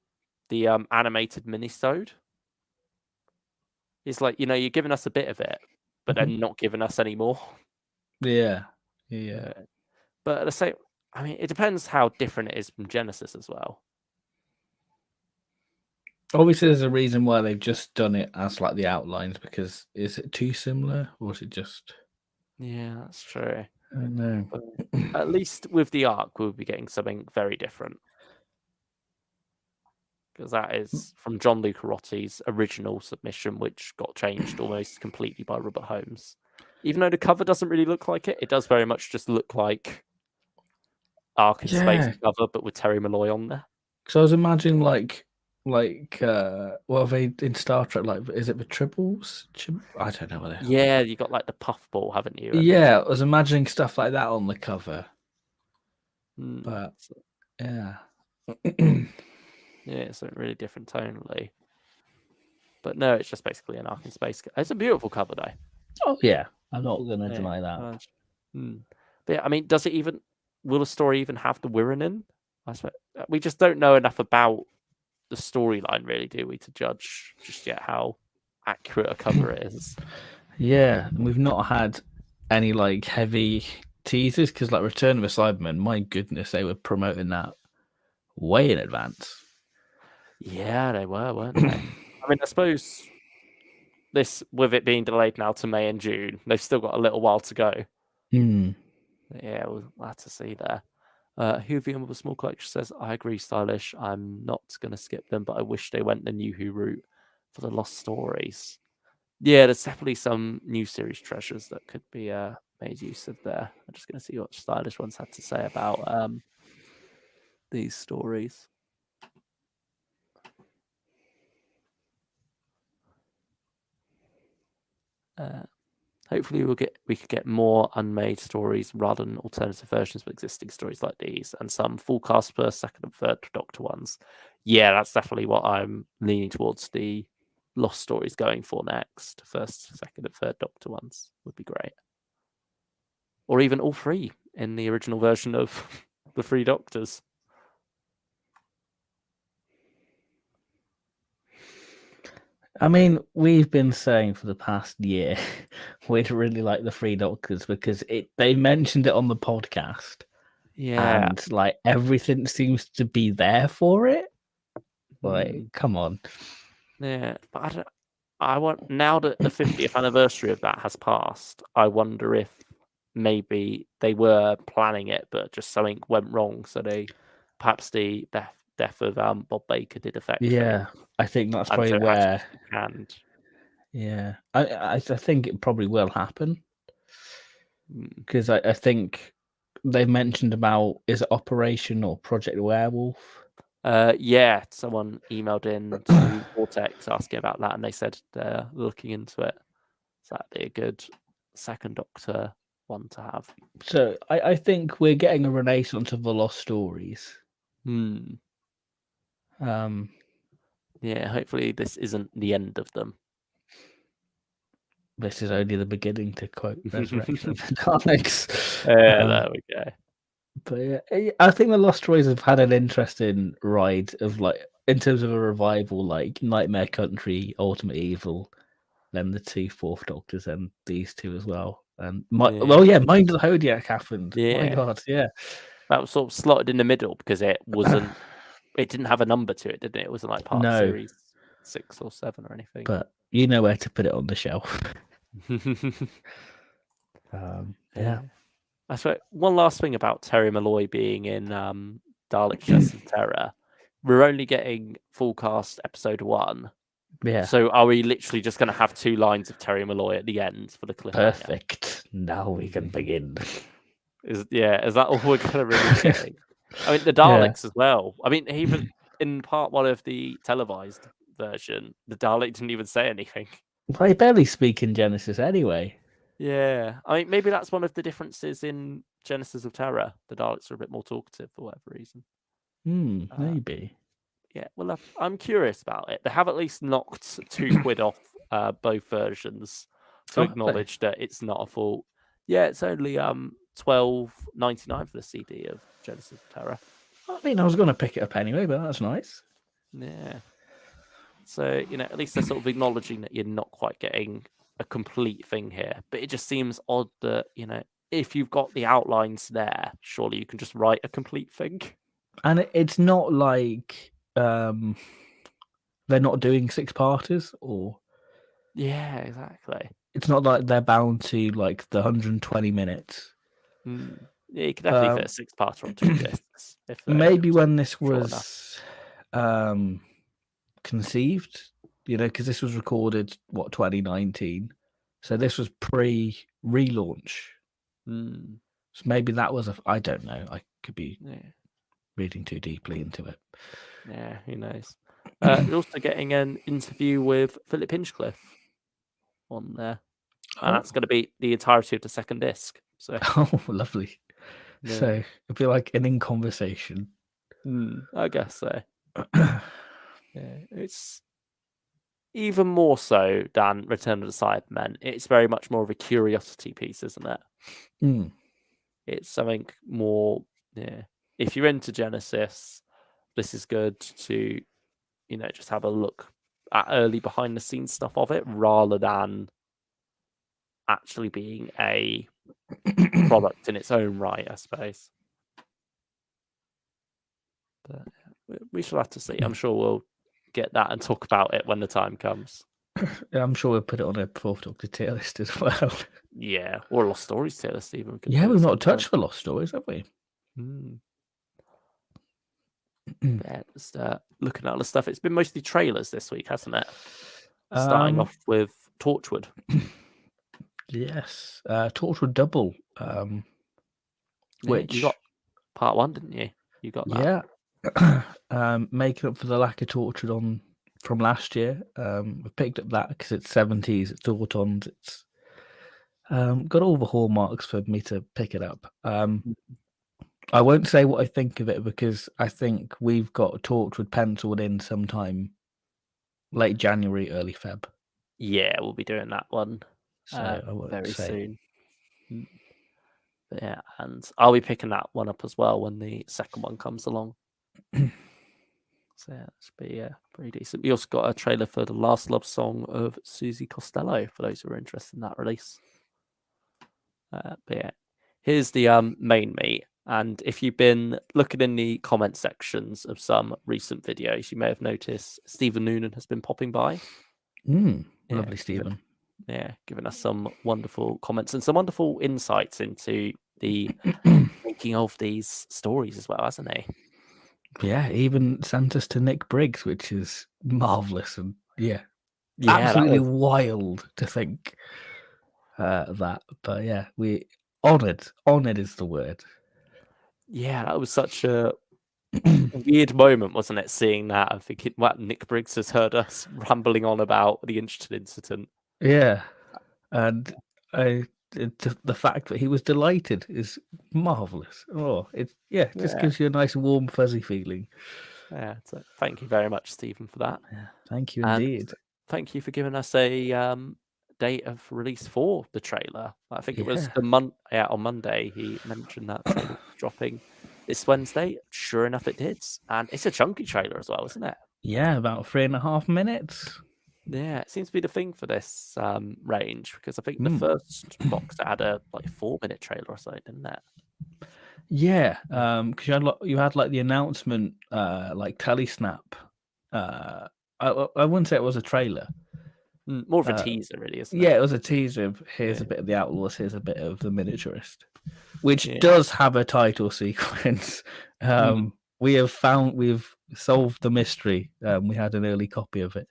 the animated minisode. It's like, you're giving us a bit of it, but then not giving us any more. Yeah. But at the same, I mean, it depends how different it is from Genesis as well. Obviously, there's a reason why they've just done it as like the outlines, because is it too similar or is it just? Yeah, that's true. I don't know. But at least with the arc, we'll be getting something very different. Because that is from John Lucarotti's original submission, which got changed almost completely by Robert Holmes. Even though the cover doesn't really look like it, it does very much just look like Ark in Space cover, but with Terry Malloy on there. So I was imagining like what are they in Star Trek? Like, is it the triples? I don't know what they are. Yeah, you got like the puffball, haven't you? Yeah, I was imagining stuff like that on the cover. But yeah. Yeah, so really different tonally. But no, it's just basically an Ark in Space. It's a beautiful cover, though. Oh yeah, I'm not gonna deny that. But yeah, I mean, will the story even have the Wirren in? I suppose we just don't know enough about the storyline, really, do we, to judge just yet how accurate a cover it is. Yeah, and we've not had any like heavy teasers, because like Return of the Cybermen, my goodness, they were promoting that way in advance. Yeah, they were, weren't they? I mean, I suppose this, with it being delayed now to May and June, they've still got a little while to go. Yeah, we'll have to see there. Whovian with a small collection says, I agree, Stylish. I'm not going to skip them, but I wish they went the New Who route for the lost stories. Yeah, there's definitely some new series treasures that could be made use of there. I'm just going to see what StylishOne's had to say about these stories. Hopefully we could get more unmade stories rather than alternative versions of existing stories like these, and some full cast first, second, and third Doctor ones. Yeah, that's definitely what I'm leaning towards. The lost stories going for next. First, second, and third Doctor ones would be great, or even all three in the original version of the Three Doctors. I mean, we've been saying for the past year we'd really like the Three Doctors, because they mentioned it on the podcast. Yeah. And like everything seems to be there for it. Like, come on. Yeah, but I want, now that the 50th anniversary of that has passed, I wonder if maybe they were planning it, but just something went wrong. So perhaps the death of Bob Baker did affect things. Yeah, I think that's probably where. Canned. Yeah, I think it probably will happen, because I think they mentioned about, is it Operation or Project Werewolf? Yeah, someone emailed in to Vortex asking about that, and they said they're looking into it. So that'd be a good second Doctor one to have. So I think we're getting a renaissance of the lost stories. Yeah, hopefully this isn't the end of them. This is only the beginning, to quote Resurrection of the Daleks. Yeah, there we go. But yeah, I think the Lost Stories have had an interesting ride of like in terms of a revival, like Nightmare Country, Ultimate Evil, then the two Fourth Doctors, and these two as well. And Mind of the Zodiac happened. My God, yeah. That was sort of slotted in the middle because it wasn't. It didn't have a number to it, didn't it? It wasn't like part of series 6 or 7 or anything. But you know where to put it on the shelf. Yeah. That's right. One last thing about Terry Malloy being in Daleks Justice and Terror. We're only getting full cast episode 1. Yeah. So are we literally just going to have 2 lines of Terry Malloy at the end for the cliffhanger? Perfect. Now we can begin. Is that all we're going to really getting? I mean, the Daleks as well. I mean, even in part 1 of the televised version, the Dalek didn't even say anything. They barely speak in Genesis anyway. Yeah. I mean, maybe that's one of the differences in Genesis of Terror. The Daleks are a bit more talkative for whatever reason. Maybe. Yeah, well, I'm curious about it. They have at least knocked £2 off both versions to acknowledge that it's not a fault. Yeah, it's only $12.99 for the CD of Genesis of Terror. I mean, I was going to pick it up anyway, but that's nice. Yeah. So, at least they're sort of acknowledging that you're not quite getting a complete thing here. But it just seems odd that, if you've got the outlines there, surely you can just write a complete thing. And it's not like they're not doing 6-parters, or... Yeah, exactly. It's not like they're bound to, like, the 120 minutes. Yeah, you could definitely fit a 6-parter on 2 discs. Maybe when this was conceived, because this was recorded, 2019? So this was pre-relaunch. So maybe that was I don't know. I could be reading too deeply into it. Yeah, who knows? You're also getting an interview with Philip Hinchcliffe on there. And that's going to be the entirety of the 2nd disc. So. Oh, lovely. Yeah. So it'd be like an in conversation. I guess so. Yeah, it's even more so than Return of the Cybermen. It's very much more of a curiosity piece, isn't it? It's something more. Yeah, if you're into Genesis, this is good to, just have a look at early behind the scenes stuff of it, rather than actually being a product in its own right, I suppose. But we shall have to see. I'm sure we'll get that and talk about it when the time comes. I'm sure we'll put it on a Fourth Doctor tier list as well. Yeah, or Lost Stories tier list even. Yeah, we've not touched the Lost Stories, have we? Yeah, just looking at all the stuff. It's been mostly trailers this week, hasn't it? Starting off with Torchwood. Yes, Torchwood Double. Which you got part 1, didn't you? You got that. Yeah. Making up for the lack of Torchwood from last year. We picked up that because it's 70s, it's Autons, it's got all the hallmarks for me to pick it up. I won't say what I think of it because I think we've got Torchwood penciled in sometime late January, early Feb. Yeah, we'll be doing that one very soon. But yeah, and I'll be picking that one up as well when the 2nd one comes along. So yeah, that should be pretty decent. We also got a trailer for The Last Love Song of Susie Costello, for those who are interested in that release. But yeah, here's the main meat. And if you've been looking in the comment sections of some recent videos, you may have noticed Stephen Noonan has been popping by. Lovely Stephen. Giving us some wonderful comments and some wonderful insights into the making of these stories as well, hasn't he? Yeah, even sent us to Nick Briggs, which is marvelous and absolutely wild to think that. But yeah, we honored is the word. Yeah, that was such a weird moment, wasn't it? Seeing that and thinking, "What, Nick Briggs has heard us rambling on about the incident." Yeah, and the fact that he was delighted is marvelous. Oh, it just gives you a nice warm fuzzy feeling. Yeah, so thank you very much, Stephen, for that. Yeah, thank you indeed. And thank you for giving us a date of release for the trailer. I think it was on Monday. He mentioned that trailer dropping this Wednesday. Sure enough, it did, and it's a chunky trailer as well, isn't it? Yeah, about 3.5 minutes. Yeah, it seems to be the thing for this range, because I think the Mm. first box had a 4-minute trailer or something, didn't it? Yeah, because you had like the announcement, like Telesnap. I wouldn't say it was a trailer. More of a teaser, really, isn't Yeah, it? it was a teaser of here's a Yeah. bit of the Outlaws, here's a bit of the Miniaturist, which Yeah. does have a title sequence. We've solved the mystery. We had an early copy of it.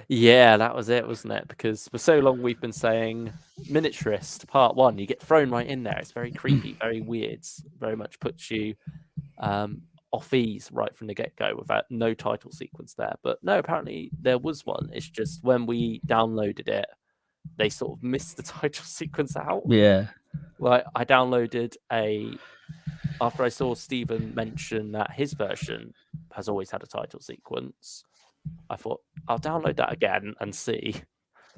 Yeah, that was it, wasn't it? Because for so long we've been saying Miniaturist Part 1, you get thrown right in there. It's very creepy, very weird, very much puts you off ease right from the get-go without no title sequence there. But no, apparently there was one. It's just when we downloaded it, they sort of missed the title sequence out. Yeah. Like I downloaded after I saw Stephen mention that his version has always had a title sequence, I thought I'll download that again and see.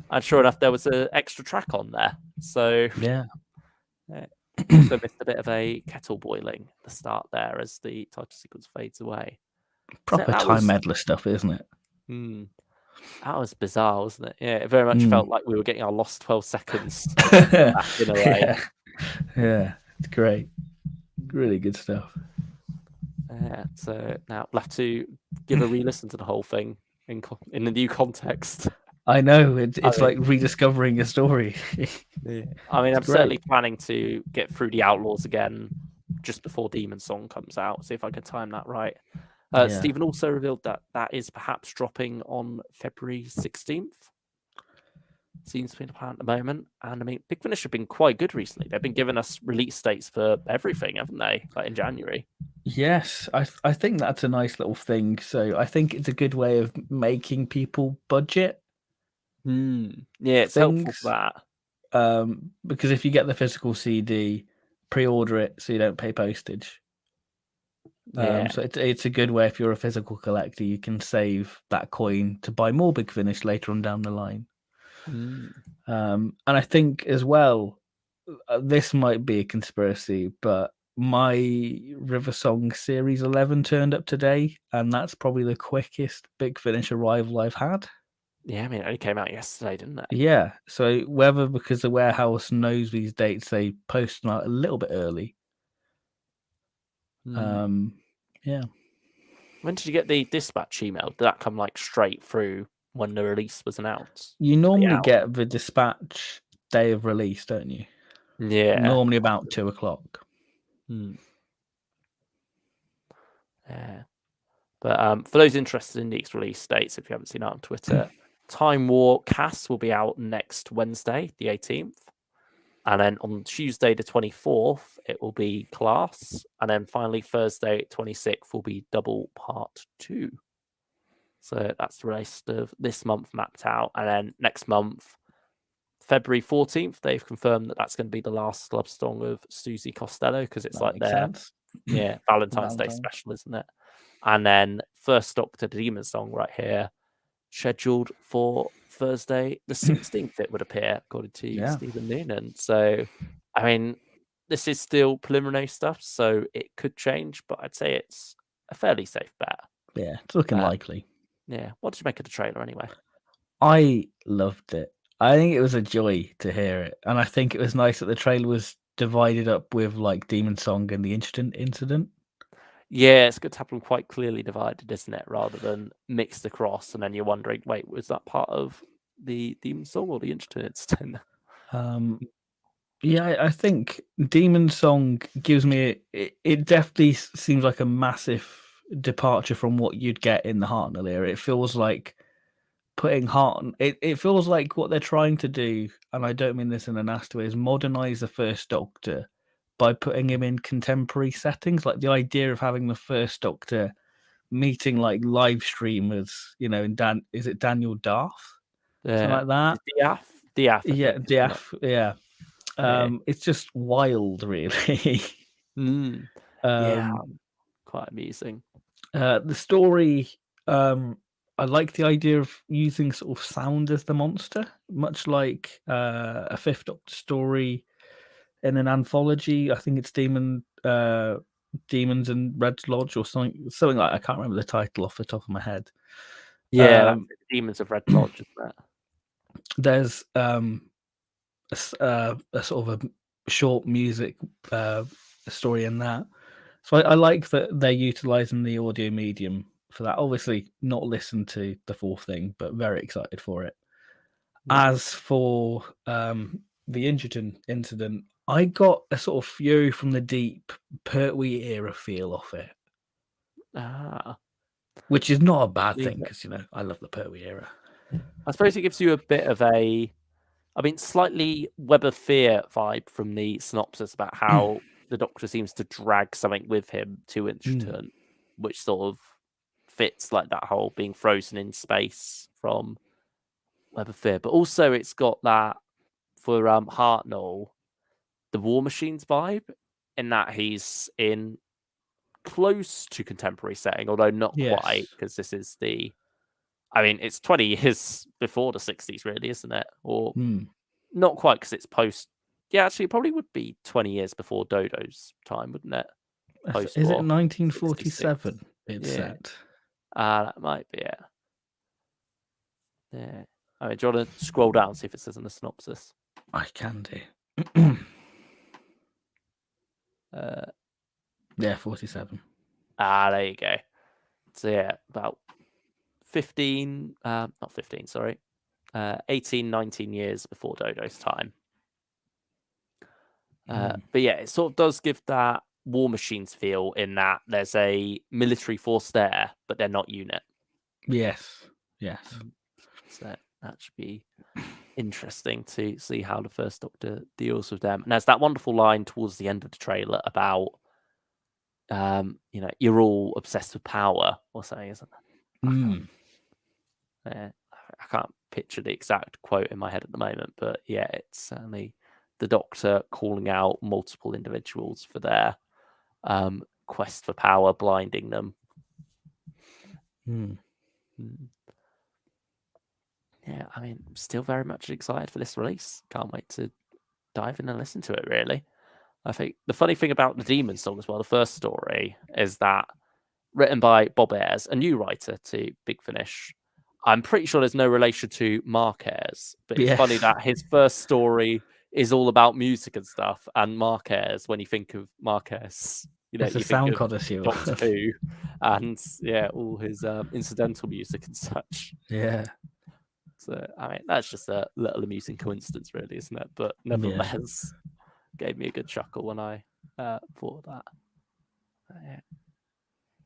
And sure enough, there was an extra track on there. So Yeah. also missed a bit of a kettle boiling at the start there as the title sequence fades away. So Proper that time was meddler stuff, isn't it? that was bizarre, wasn't it? Yeah, it very much felt like we were getting our lost 12 seconds back in a way. Yeah, it's great. Really good stuff. Yeah, so now we'll have to give a re-listen to the whole thing in the new context. I know, it's like rediscovering a story. Yeah. I mean, I'm great. certainly planning to get through the Outlaws again just before Demon Song comes out, see if I can time that right. Yeah. Stephen also revealed that that is perhaps dropping on February 16th. Seems to be the plan at the moment. And I mean, Big Finish have been quite good recently. They've been giving us release dates for everything, haven't they? Like in January. Yes, I think that's a nice little thing. So I think it's a good way of making people budget. Yeah, it's helpful for that. Because if you get the physical CD, pre-order it so you don't pay postage. Yeah. So it's a good way if you're a physical collector, you can save that coin to buy more Big Finish later on down the line. And I think as well, this might be a conspiracy, but my River Song Series 11 turned up today, and that's probably the quickest Big Finish arrival I've had. Yeah, I mean, it only came out yesterday, didn't it? Yeah, so whether because the warehouse knows these dates, they post them out a little bit early. Yeah. When did you get the dispatch email? Did that come like straight through when the release was announced? You normally get the dispatch day of release, don't you? Yeah. Normally about 2:00. Yeah. But for those interested in these release dates, if you haven't seen it on Twitter, Time War Cass will be out next Wednesday, the 18th. And then on Tuesday, the 24th, it will be Class. And then finally, Thursday, 26th, will be Double Part 2. So that's the rest of this month mapped out. And then next month, February 14th, they've confirmed that that's going to be the last love song of Susie Costello, because it's like their Valentine's Day special, isn't it? And then First Doctor, the Demon Song right here, scheduled for Thursday the 16th, it would appear, according to Stephen Noonan. So, I mean, this is still preliminary stuff, so it could change, but I'd say it's a fairly safe bet. Yeah, it's looking likely. Yeah. What did you make of the trailer anyway? I loved it. I think it was a joy to hear it. And I think it was nice that the trailer was divided up with like Demon Song and the incident. Yeah, it's good to have them quite clearly divided, isn't it? Rather than mixed across, and then you're wondering, wait, was that part of the Demon Song or the incident? Yeah, I think Demon Song gives me it definitely seems like a massive departure from what you'd get in the Hartnell era. It feels like putting it feels like what they're trying to do, and I don't mean this in a nasty way, is modernize the First Doctor by putting him in contemporary settings. Like the idea of having the First Doctor meeting like live streamers, in is it Daniel Darth? Something like that. Diath. Yeah, Diath. Yeah. It's just wild, really. Yeah, quite amusing. The story, I like the idea of using sort of sound as the monster, much like a Fifth Doctor story in an anthology. I think it's Demons and Red Lodge or something like I can't remember the title off the top of my head. Yeah, that's it. Demons of Red Lodge, isn't it? There's a sort of a short music story in that. So I like that they're utilizing the audio medium for that. Obviously, not listened to the full thing, but very excited for it. Yeah. As for the incident, I got a sort of Fury from the Deep Pertwee era feel off it, Ah, which is not a bad leave thing it. because I love the Pertwee era. I suppose it gives you a bit of a, I mean, slightly Web of Fear vibe from the synopsis about how the Doctor seems to drag something with him to Incherton, which sort of fits like that whole being frozen in space from Web of Fear. But also, it's got that for Hartnell, the War Machines vibe, in that he's in close to contemporary setting, although not quite, Yes. because this is the, I mean, it's 20 years before the 60s, really, isn't it? Or not quite, because it's post. Yeah, actually, it probably would be 20 years before Dodo's time, wouldn't it? Is it Post-war, 66. 1947? It's Yeah, set. that might be it. Yeah. I mean, do you want to scroll down and see if it says in the synopsis? I can do. Yeah, 47. There you go. So yeah, about 15, not 15, sorry, 18, 19 years before Dodo's time. But yeah, it sort of does give that War Machines feel in that there's a military force there, but they're not unit. Yes. So that should be interesting to see how the First Doctor deals with them. And there's that wonderful line towards the end of the trailer about, you're all obsessed with power or something, isn't it? I can't picture the exact quote in my head at the moment, but yeah, it's certainly the Doctor calling out multiple individuals for their quest for power, blinding them. Yeah, I mean, I'm still very much excited for this release. Can't wait to dive in and listen to it, really. I think the funny thing about the Demon song as well, the first story, is that written by Bob Ayres, a new writer to Big Finish. I'm pretty sure there's no relation to Mark Ayres, but it's funny that his first story is all about music and stuff. And Mark Ayres, when you think of Mark Ayres, you It's a think sound of connoisseur. Doctor Who and all his incidental music and such. Yeah. So, I mean, that's just a little amusing coincidence, really, isn't it? But nevertheless, gave me a good chuckle when I thought of that. Yeah.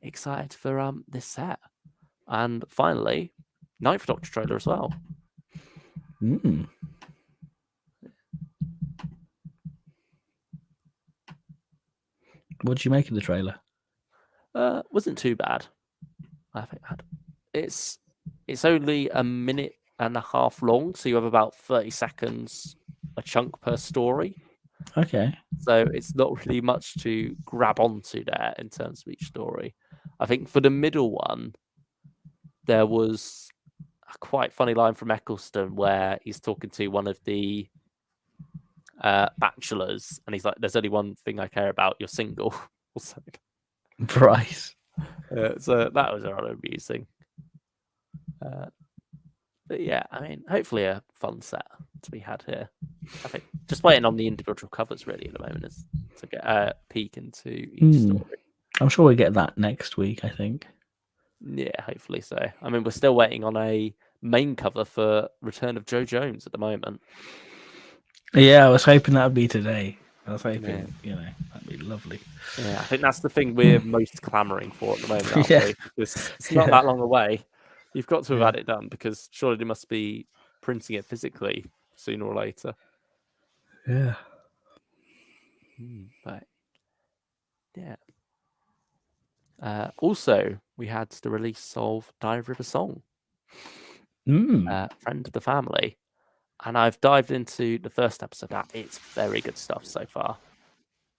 Excited for this set. And finally, Ninth Doctor trailer as well. What did you make of the trailer? Wasn't too bad. I think it's only a minute and a half long, so you have about 30 seconds a chunk per story. Okay. So it's not really much to grab onto there in terms of each story. I think for the middle one, there was a quite funny line from Eccleston where he's talking to one of the bachelors, and he's like, "There's only one thing I care about. You're single." Right. So that was rather amusing. But yeah, I mean, hopefully a fun set to be had here. I think just waiting on the individual covers really at the moment is to get a peek into each story. I'm sure we get that next week, I think. Yeah, hopefully so. I mean, we're still waiting on a main cover for Return of Joe Jones at the moment. Yeah, I was hoping that would be today. I was hoping, that'd be lovely. Yeah, I think that's the thing we're most clamoring for at the moment, aren't we? Because it's not that long away. You've got to have had it done because surely they must be printing it physically sooner or later. Yeah. But yeah. Also, we had the release of Dive River Song, Friend of the Family. And I've dived into the first episode. It's very good stuff so far.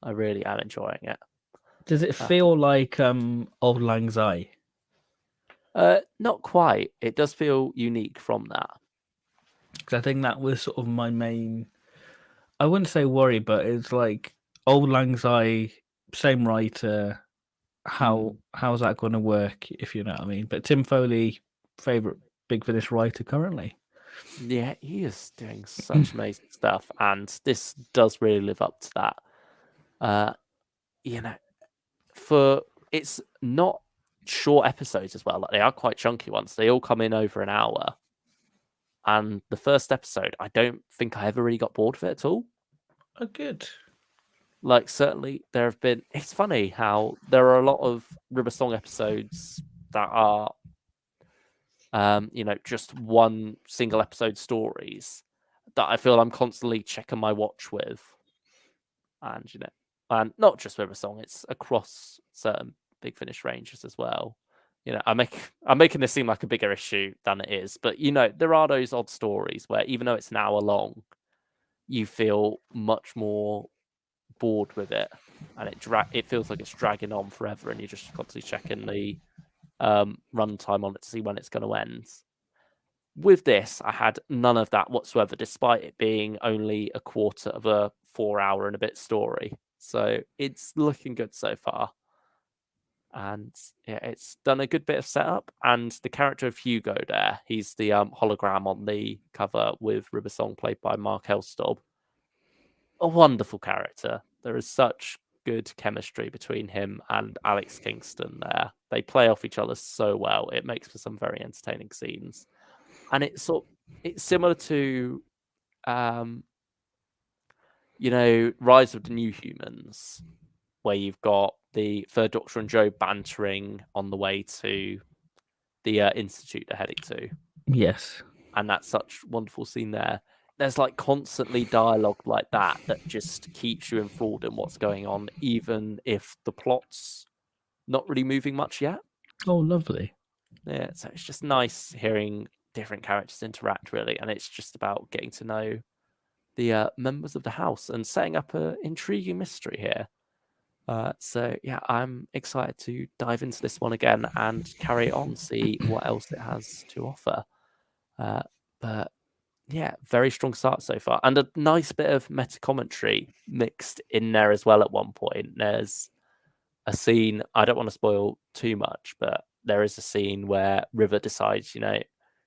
I really am enjoying it. Does it feel like Old Lang Syne? Not quite. It does feel unique from that. Because I think that was sort of my main, I wouldn't say worry, but it's like Old Lang Syne, same writer. How's that going to work, if you know what I mean? But Tim Foley favorite Big Finish writer currently. Yeah, he is doing such amazing stuff, and this does really live up to that. You know, it's not short episodes as well. Like, they are quite chunky ones. They all come in over an hour. And the first episode, I don't think I ever really got bored of it at all. Oh, good. Like, certainly there have been. It's funny how there are a lot of River Song episodes that are, just one single episode stories that I feel I'm constantly checking my watch with, and and not just River Song. It's across certain Big Finish ranges as well. I'm making this seem like a bigger issue than it is, but there are those odd stories where even though it's an hour long, you feel much more bored with it, and it feels like it's dragging on forever, and you're just constantly checking the runtime on it to see when it's going to end. With this, I had none of that whatsoever, despite it being only a quarter of a 4 hour and a bit story. So it's looking good so far. And yeah, it's done a good bit of setup. And the character of Hugo there, he's the hologram on the cover with River Song, played by Mark Elstob. A wonderful character. There is such good chemistry between him and Alex Kingston there. They play off each other so well. It makes for some very entertaining scenes. And it's similar to Rise of the New Humans, where you've got the Third Doctor and Joe bantering on the way to the institute they're heading to. Yes. And that's such a wonderful scene there. There's like constantly dialogue like that just keeps you enthralled in what's going on, even if the plot's not really moving much yet. Oh, lovely. Yeah, so it's just nice hearing different characters interact, really, and it's just about getting to know the members of the house and setting up an intriguing mystery here. So yeah, I'm excited to dive into this one again and carry it on, see what else it has to offer. But yeah, very strong start so far, and a nice bit of meta commentary mixed in there as well. At one point, there's a scene, I don't want to spoil too much, but there is a scene where River decides,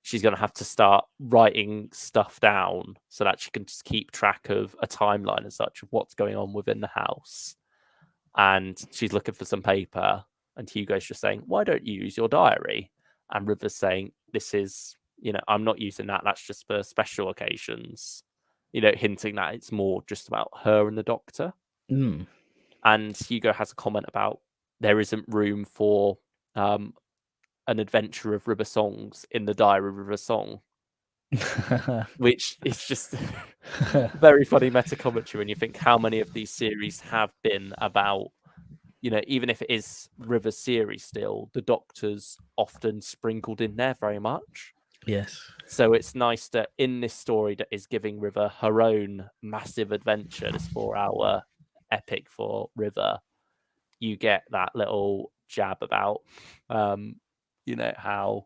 she's going to have to start writing stuff down so that she can just keep track of a timeline and such of what's going on within the house. And she's looking for some paper, and Hugo's just saying, "Why don't you use your diary?" And River's saying, "This is, I'm not using that. That's just for special occasions," hinting that it's more just about her and the Doctor. Mm. And Hugo has a comment about there isn't room for an adventure of River Songs in the diary of River Song, which is just very funny meta commentary when you think how many of these series have been about, even if it is River series still, the Doctor's often sprinkled in there very much. Yes. So it's nice that in this story that is giving River her own massive adventure, this 4 hour epic for River, you get that little jab about, how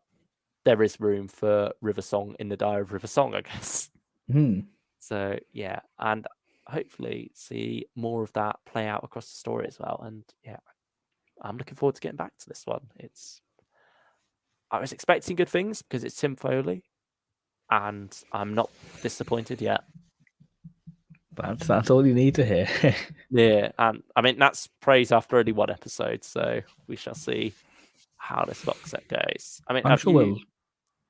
there is room for River Song in the diary of River Song, I guess. Mm. So yeah, and hopefully see more of that play out across the story as well. And yeah, I'm looking forward to getting back to this one. I was expecting good things because it's Tim Foley, and I'm not disappointed yet. That's all you need to hear. Yeah, and I mean that's praise after only one episode, so we shall see how this box set goes. I mean, I'm have sure you we'll.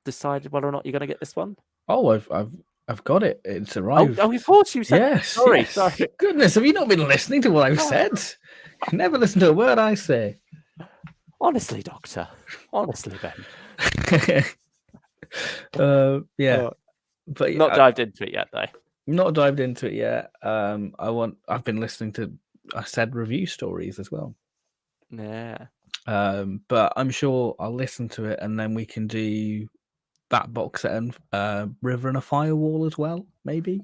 decided whether or not you're going to get this one? Oh, I've got it. It's Oh, arrived. of course you said. Yes. Sorry, Yes. sorry. Goodness, have you not been listening to what I've Oh. said? Never listen to a word I say. Honestly, Doctor. Honestly, Ben. Yeah. But Not dived into it yet, though. Not dived into it yet. I've been listening to, I said, review stories as well. Yeah. But I'm sure I'll listen to it, and then we can do that box set and River and a Firewall as well, maybe.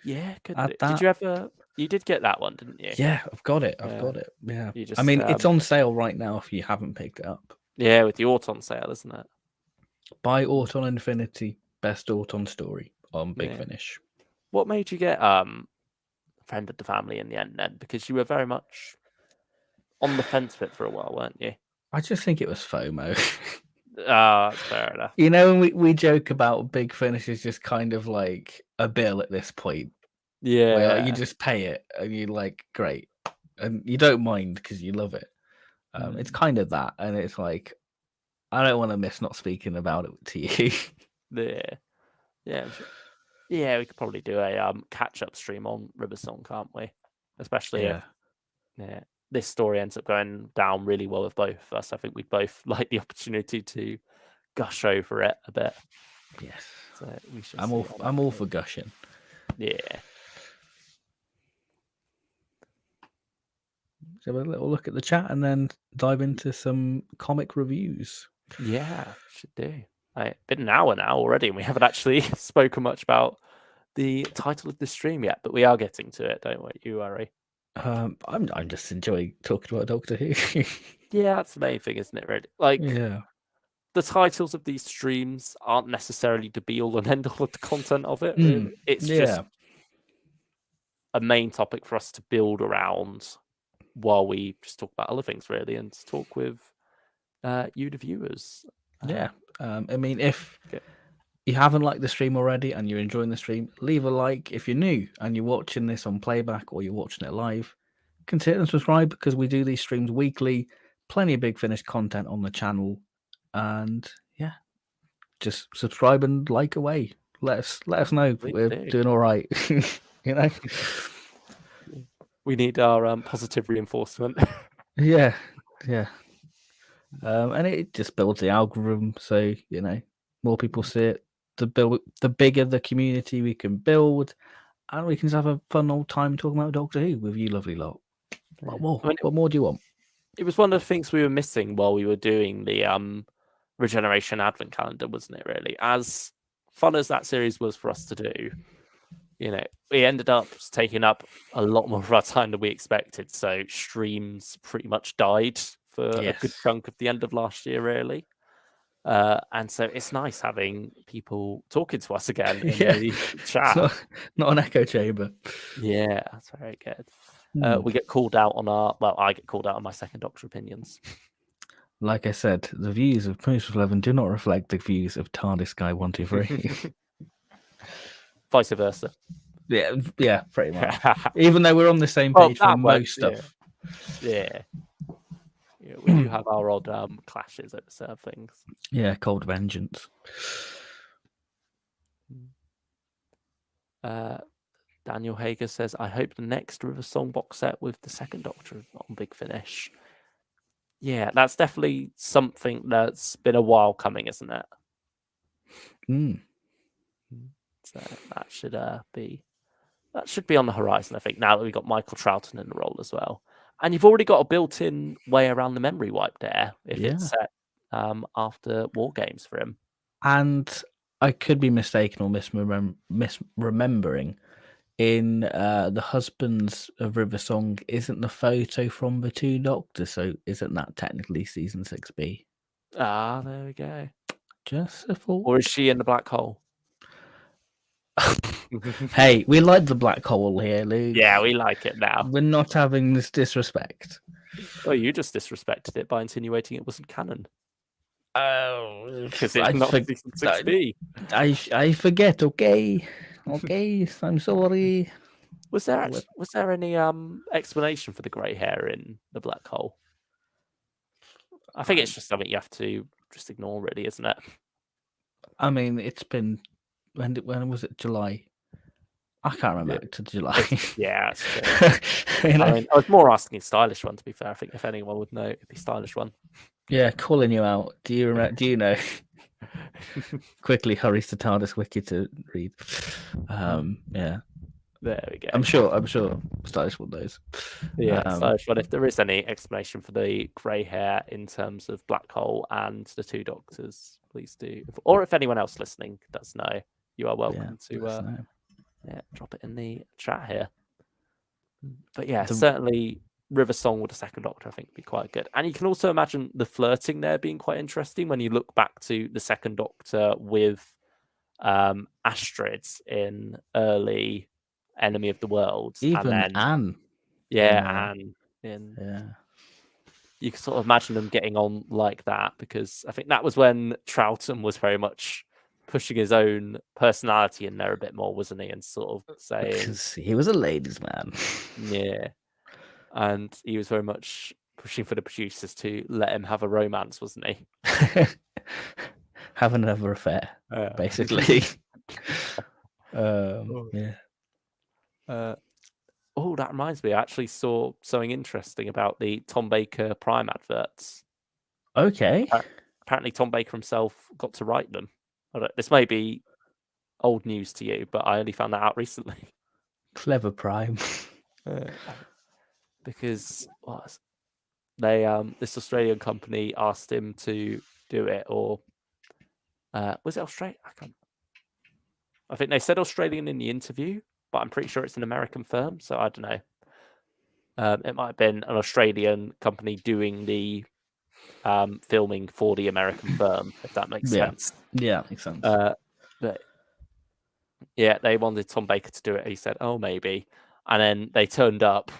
Yeah, could Add do. that. Did you ever? You did get that one, didn't you? Yeah, I've got it. I've Yeah. got it. Yeah. You just, I mean, it's on sale right now if you haven't picked it up. Yeah, with the Autumn sale, isn't it? Buy Autumn Infinity, best Autumn story on Big Yeah. Finish. What made you get Friend of the Family in the end then? Because you were very much on the fence with it for a while, weren't you? I just think it was FOMO. That's fair enough. You know, when we joke about Big Finish is just kind of like a bill at this point, where like, you Yeah. just pay it and you're like, great, and you don't mind because you love it. It's kind of that, and it's like, I don't want to miss not speaking about it to you. Yeah, I'm sure. Yeah, we could probably do a catch-up stream on Riversong, can't we? Especially if this story ends up going down really well with both of us. I think we both like the opportunity to gush over it a bit. Yes. So we shall I'm see. all for gushing. Yeah. So have a little look at the chat and then dive into some comic reviews. Yeah, should do. It's been an hour now already, and we haven't actually spoken much about the title of the stream yet, but we are getting to it. Don't you worry. I'm just enjoying talking about Doctor Who. Yeah, that's the main thing, isn't it? Really, like Yeah. the titles of these streams aren't necessarily the be all and end all of the content of it. Really, it's just a main topic for us to build around while we just talk about other things, really, and talk with you, the viewers. Yeah. I mean, if you haven't liked the stream already and you're enjoying the stream, leave a like. If you're new and you're watching this on playback or you're watching it live, consider and subscribe because we do these streams weekly. Plenty of Big Finish content on the channel, and yeah, just subscribe and like away. Let us know Please we're do. doing all right. You know, we need our positive reinforcement. yeah. And it just builds the algorithm, so you know more people see it. The bigger the community we can build, and we can just have a fun old time talking about Doctor Who with you, lovely lot. What more? What more do you want? It was one of the things we were missing while we were doing the Regeneration Advent Calendar, wasn't it? Really, as fun as that series was for us to do, you know, we ended up taking up a lot more of our time than we expected. So streams pretty much died for a good chunk of the end of last year, really. And so it's nice having people talking to us again in the chat. Not an echo chamber. Yeah, that's very good. We get called out on I get called out on my second Doctor opinions. Like I said, the views of Prince 11 do not reflect the views of TARDIS Guy 123. Vice versa. Yeah, pretty much. Even though we're on the same page for most stuff. Yeah. We do have our odd clashes over certain things. Yeah, Cold Vengeance. Daniel Hager says, I hope the next River Song box set with the second Doctor on Big Finish. Yeah, that's definitely something that's been a while coming, isn't it? So that should be on the horizon, I think, now that we've got Michael Troughton in the role as well. And you've already got a built-in way around the memory wipe there if it's set after War Games for him. And I could be mistaken or misremembering. In the Husbands of River Song, isn't the photo from the two Doctors? So isn't that technically season 6B? Ah, there we go. Just a thought. Or is she in the black hole? Hey, we like the black hole here, Luke. Yeah, we like it now. We're not having this disrespect. Well, you just disrespected it by insinuating it wasn't canon. Oh, because it's not season 6B. I forget. Okay, I'm sorry. Was there any explanation for the grey hair in the black hole? I think it's just something you have to just ignore, really, isn't it? I mean, it's been when was it? July. I can't remember to July. Yeah, that's true. I mean, I was more asking StylishOne, to be fair. I think if anyone would know, it'd be StylishOne. Yeah, calling you out. Do you remember? Do you know? Quickly hurries to TARDIS wiki to read. Yeah. There we go. I'm sure StylishOne knows. Yeah, StylishOne. If there is any explanation for the grey hair in terms of Black Hole and the two Doctors, please do. Or if anyone else listening does know, you are welcome to drop it in the chat here. But yeah, certainly River Song with the second Doctor, I think, would be quite good. And you can also imagine the flirting there being quite interesting when you look back to the second Doctor with Astrid in early Enemy of the World. Even and then, Anne. Yeah, Anne. you can sort of imagine them getting on like that, because I think that was when Troughton was very much pushing his own personality in there a bit more, wasn't he? And sort of saying, because he was a ladies' man. yeah, and he was very much pushing for the producers to let him have a romance, wasn't he? Have another affair, basically. Yeah. Oh, that reminds me. I actually saw something interesting about the Tom Baker Prime adverts. Okay. Apparently, Tom Baker himself got to write them. This may be old news to you, but I only found that out recently. Clever Prime. Because this Australian company asked him to do it, or was it Australia? I think they said Australian in the interview, but I'm pretty sure it's an American firm, so I don't know. It might have been an Australian company doing the filming for the American firm, if that makes sense. Yeah, makes sense. But yeah, they wanted Tom Baker to do it. He said, "Oh, maybe," and then they turned up,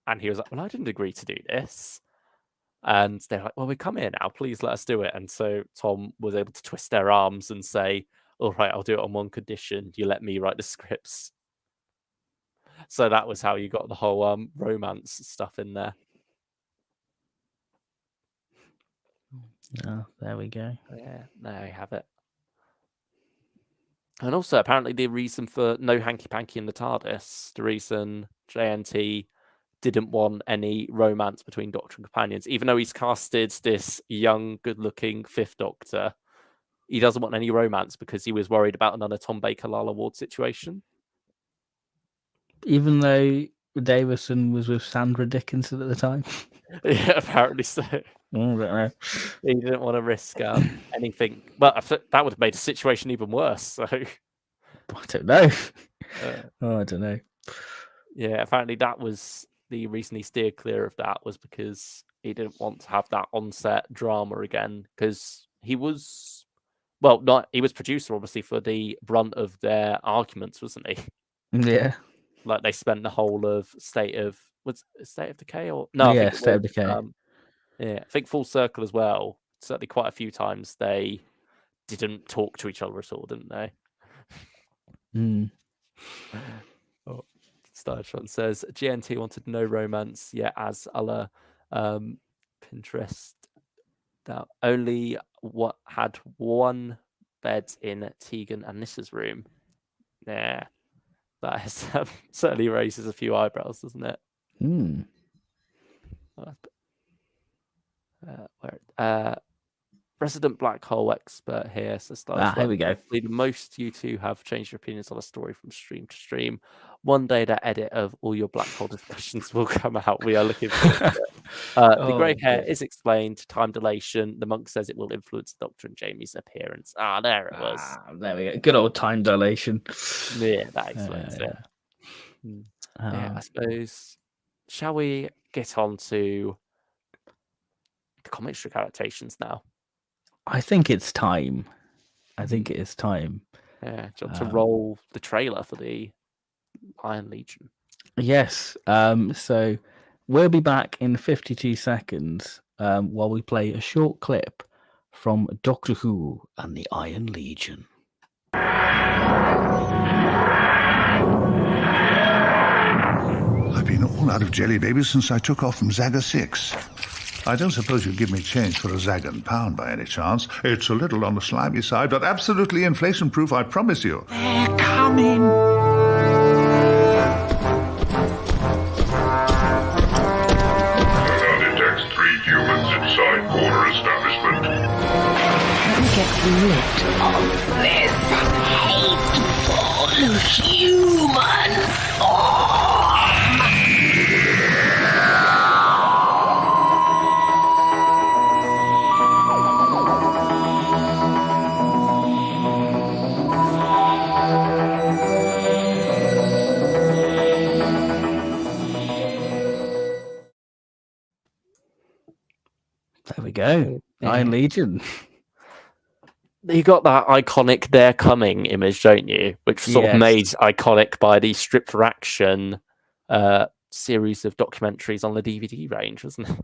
and he was like, "Well, I didn't agree to do this." And they're like, "Well, we come here now. Please let us do it." And so Tom was able to twist their arms and say, "All right, I'll do it on one condition: you let me write the scripts." So that was how you got the whole romance stuff in there. Oh, there we go. Yeah, there you have it. And also, apparently, the reason for no hanky panky in the TARDIS, the reason JNT didn't want any romance between Doctor and companions, even though he's casted this young, good-looking Fifth Doctor, he doesn't want any romance because he was worried about another Tom Baker Lalla Ward situation. Even though Davison was with Sandra Dickinson at the time. Yeah, apparently so. He didn't want to risk anything. But that would have made the situation even worse. So I don't know. I don't know. Yeah, apparently that was the reason he steered clear of that, was because he didn't want to have that on-set drama again. Because he was, he was producer obviously for the brunt of their arguments, wasn't he? Yeah. Like they spent the whole of State of Decay, or no? Yeah, I think State of Decay. Yeah, I think Full Circle as well. Certainly, quite a few times they didn't talk to each other at all, didn't they? StylishOne says GNT wanted no romance, yet as Allah Pinterest that only had one bed in Tegan and Nissa's room. Yeah, that has, certainly raises a few eyebrows, doesn't it? Resident black hole expert here, so here we go. Most you two have changed your opinions on a story from stream to stream. One day that edit of all your black hole discussions will come out. We are looking forward to it. The grey hair is explained. Time dilation. The monk says it will influence the Doctor and Jamie's appearance. There it was. There we go. Good old time dilation. Yeah, that explains it. Yeah, I suppose. Shall we get on to the comic strip adaptations now? I think it's time. I think it is time. Yeah, to roll the trailer for the Iron Legion. Yes. So we'll be back in 52 seconds while we play a short clip from Doctor Who and the Iron Legion. I've been all out of jelly babies since I took off from Zaga 6. I don't suppose you'd give me change for a Zagan pound by any chance. It's a little on the slimy side, but absolutely inflation-proof, I promise you. They're coming. Detects 3 humans inside corner establishment. Let me get rid of this hateful human. There we go. Iron Legion. You got that iconic "They're Coming" image, don't you? Which was sort of made iconic by the Strip for Action series of documentaries on the DVD range, wasn't it?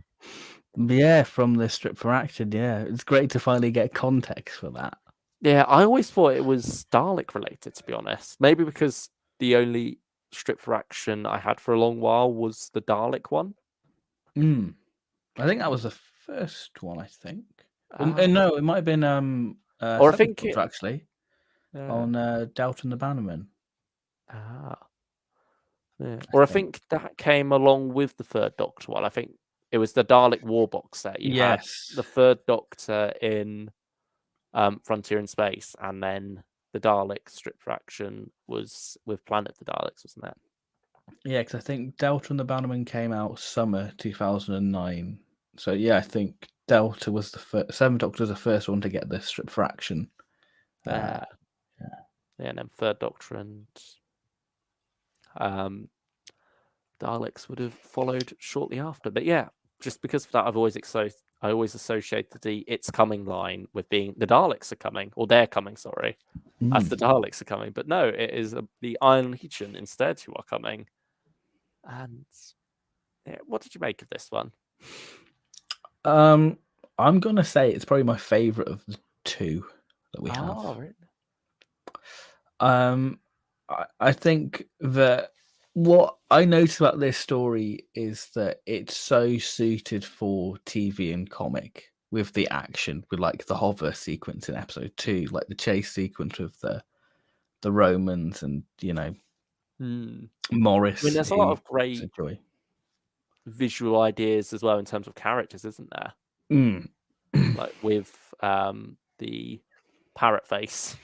Yeah, from the strip for action. Yeah, it's great to finally get context for that. Yeah, I always thought it was Dalek related, to be honest. Maybe because the only strip for action I had for a long while was the Dalek one. I think that was the first one. I think. Ah, No, it might have been or I Seventh think Doctor it. actually Yeah. on Doubt and the Bannerman. Ah. Yeah. Or I think that came along with the Third Doctor one. I think it was the Dalek War box set. You had Yes. the Third Doctor in Frontier in Space, and then the Dalek strip for action was with Planet of the Daleks, wasn't it? Yeah, because I think Delta and the Bannerman came out summer 2009. So yeah, I think Delta was the first. Seventh Doctor was the first one to get the strip for action. Yeah, and then Third Doctor and Daleks would have followed shortly after. But yeah, just because of that, I always associated the "It's coming" line with being the Daleks are coming, or they're coming. Sorry, as the Daleks are coming. But no, it is the Iron Legion instead who are coming. And yeah, what did you make of this one? I'm gonna say it's probably my favorite of the two that we have. Oh, really? I think that what I notice about this story is that it's so suited for TV and comic with the action, with like the hover sequence in episode 2, like the chase sequence with the Romans and Morris. I mean, there's a lot of great joy. visual ideas as well in terms of characters, isn't there? Like with the parrot face.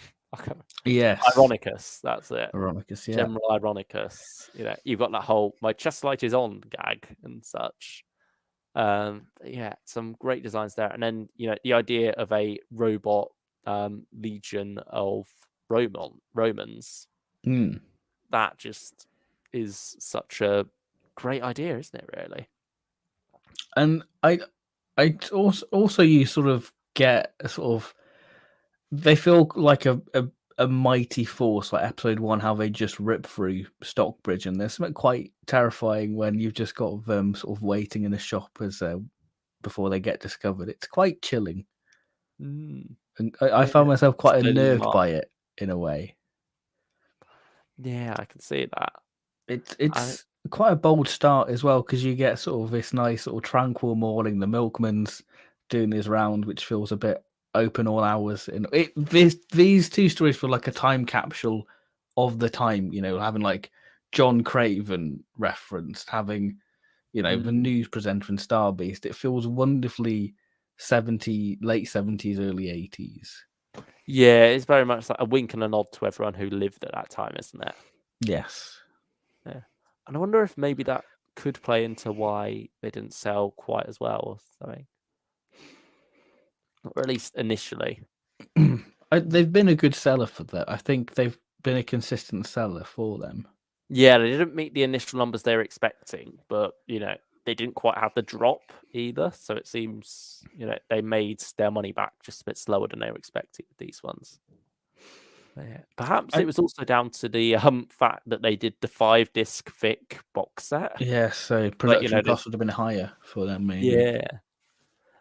Yes. Ironicus, that's it. Ironicus, yeah. General Ironicus. You've got that whole "my chest light is on" gag and such. Yeah, some great designs there. And then, the idea of a robot legion of Romans. That just is such a great idea, isn't it, really? And I also you sort of get a sort of, they feel like a mighty force, like episode 1, how they just rip through Stockbridge, and there's something quite terrifying when you've just got them sort of waiting in a shop as before they get discovered. It's quite chilling, and I found myself quite unnerved by it in a way. Yeah, I can see that. It's quite a bold start as well, because you get sort of this nice sort of tranquil morning. The milkman's doing his round, which feels a bit open all hours. And these two stories feel like a time capsule of the time. Having like John Craven referenced, having the news presenter in Star Beast. It feels wonderfully late 70s, early 80s. Yeah, it's very much like a wink and a nod to everyone who lived at that time, isn't it? Yes. Yeah. And I wonder if maybe that could play into why they didn't sell quite as well or something. Or at least initially. They've been a good seller for that. I think they've been a consistent seller for them. Yeah, they didn't meet the initial numbers they were expecting, but, they didn't quite have the drop either. So it seems, they made their money back just a bit slower than they were expecting with these ones. Yeah. Perhaps it was also down to the fact that they did the 5-disc thick box set. Yeah, so production costs would have been higher for them, maybe. Yeah.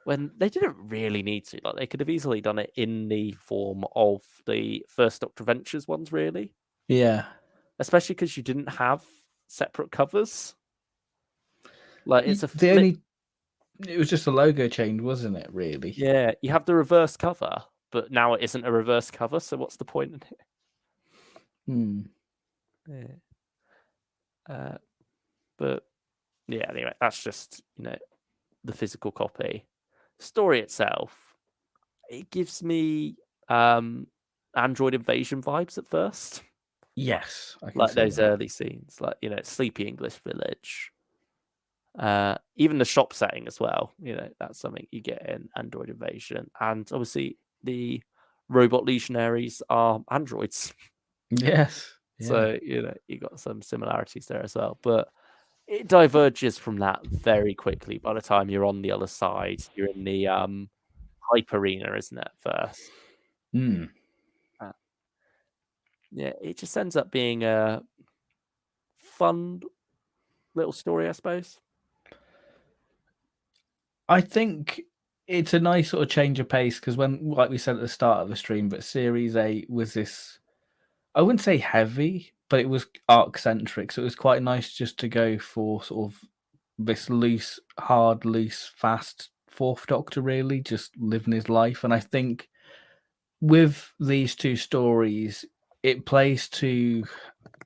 When they didn't really need to. Like, they could have easily done it in the form of the First Doctor Ventures ones, really. Yeah. Especially because you didn't have separate covers. Like, it's a it was just a logo change, wasn't it, really? Yeah, you have the reverse cover, but now it isn't a reverse cover, so what's the point in it? Yeah. But yeah, anyway, that's just, the physical copy. Story itself, it gives me Android Invasion vibes at first. Yes, I can like see those that. early scenes, like Sleepy English Village. Even the shop setting as well. That's something you get in Android Invasion, and obviously the robot legionaries are androids. Yes. Yeah. So you got some similarities there as well, but it diverges from that very quickly. By the time you're on the other side, you're in the hype arena, isn't it? First. Yeah, it just ends up being a fun little story, I suppose. I think it's a nice sort of change of pace because when, like we said at the start of the stream, but Series 8 was this, I wouldn't say heavy, but it was arc centric. So it was quite nice just to go for sort of this loose, fast Fourth Doctor, really, just living his life. And I think with these two stories, it plays to,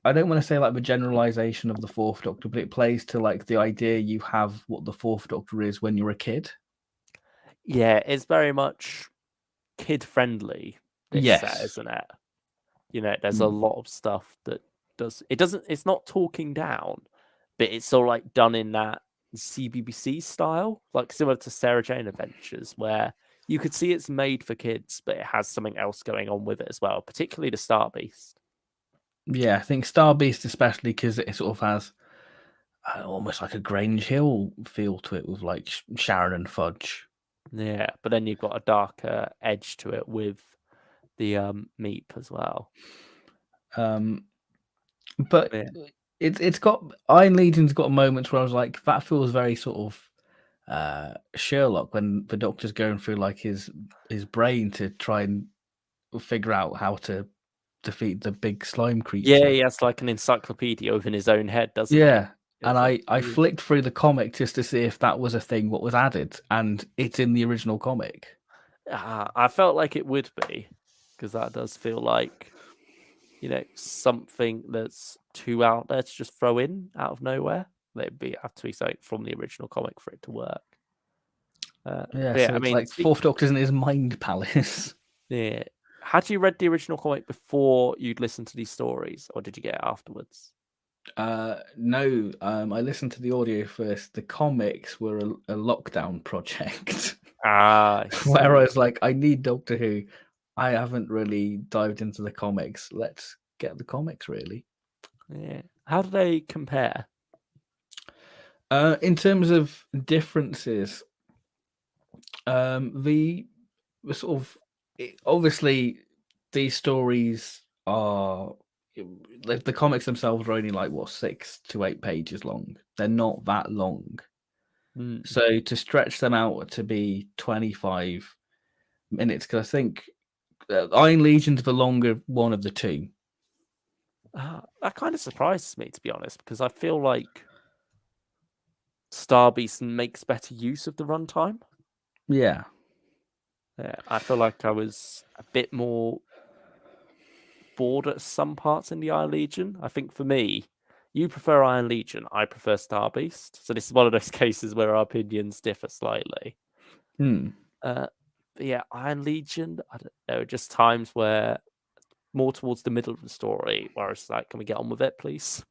I don't want to say like the generalization of the Fourth Doctor, but it plays to like the idea you have what the Fourth Doctor is when you're a kid. Yeah, it's very much kid friendly, this set, Yes. isn't it? You know, there's a lot of stuff that it's not talking down, but it's all like done in that CBBC style, like similar to Sarah Jane Adventures, where you could see it's made for kids, but it has something else going on with it as well, particularly the Star Beast. Yeah, I think Star Beast especially because it sort of has almost like a Grange Hill feel to it with like Sharon and Fudge. Yeah, but then you've got a darker edge to it with the Meep as well. But Yeah. it's got Iron Legion's got moments where I was like, that feels very sort of Sherlock when the Doctor's going through like his brain to try and figure out how to defeat the big slime creature. Yeah, he has like an encyclopedia within his own head, doesn't he? Yeah. And It's I flicked through the comic just to see if that was a thing what was added, and it's in the original comic. I felt like it would be, because that does feel like, you know, something that's too out there to just throw in out of nowhere. There'd have to be something from the original comic for it to work. Yeah, yeah, so I it's mean, like Fourth Doctor's in his mind palace. yeah. Had you read the original comic before you'd listened to these stories, or did you get it afterwards? No, I listened to the audio first. The comics were a lockdown project. Where I was like, I need Doctor Who. I haven't really dived into the comics. Let's get the comics, really. Yeah. How do they compare? In terms of differences, the sort of obviously these stories are like the comics themselves are only like what 6 to 8 pages long. They're not that long. So to stretch them out to be 25 minutes, because I think Iron Legion's the longer one of the two. That kind of surprises me, to be honest, because I feel like Star Beast makes better use of the runtime. Yeah. Yeah, I feel like I was a bit more bored at some parts in the Iron Legion. I think for me, you prefer Iron Legion, I prefer Star Beast. So this is one of those cases where our opinions differ slightly. But yeah, Iron Legion, I don't know, just times where more towards the middle of the story where it's like, can we get on with it, please?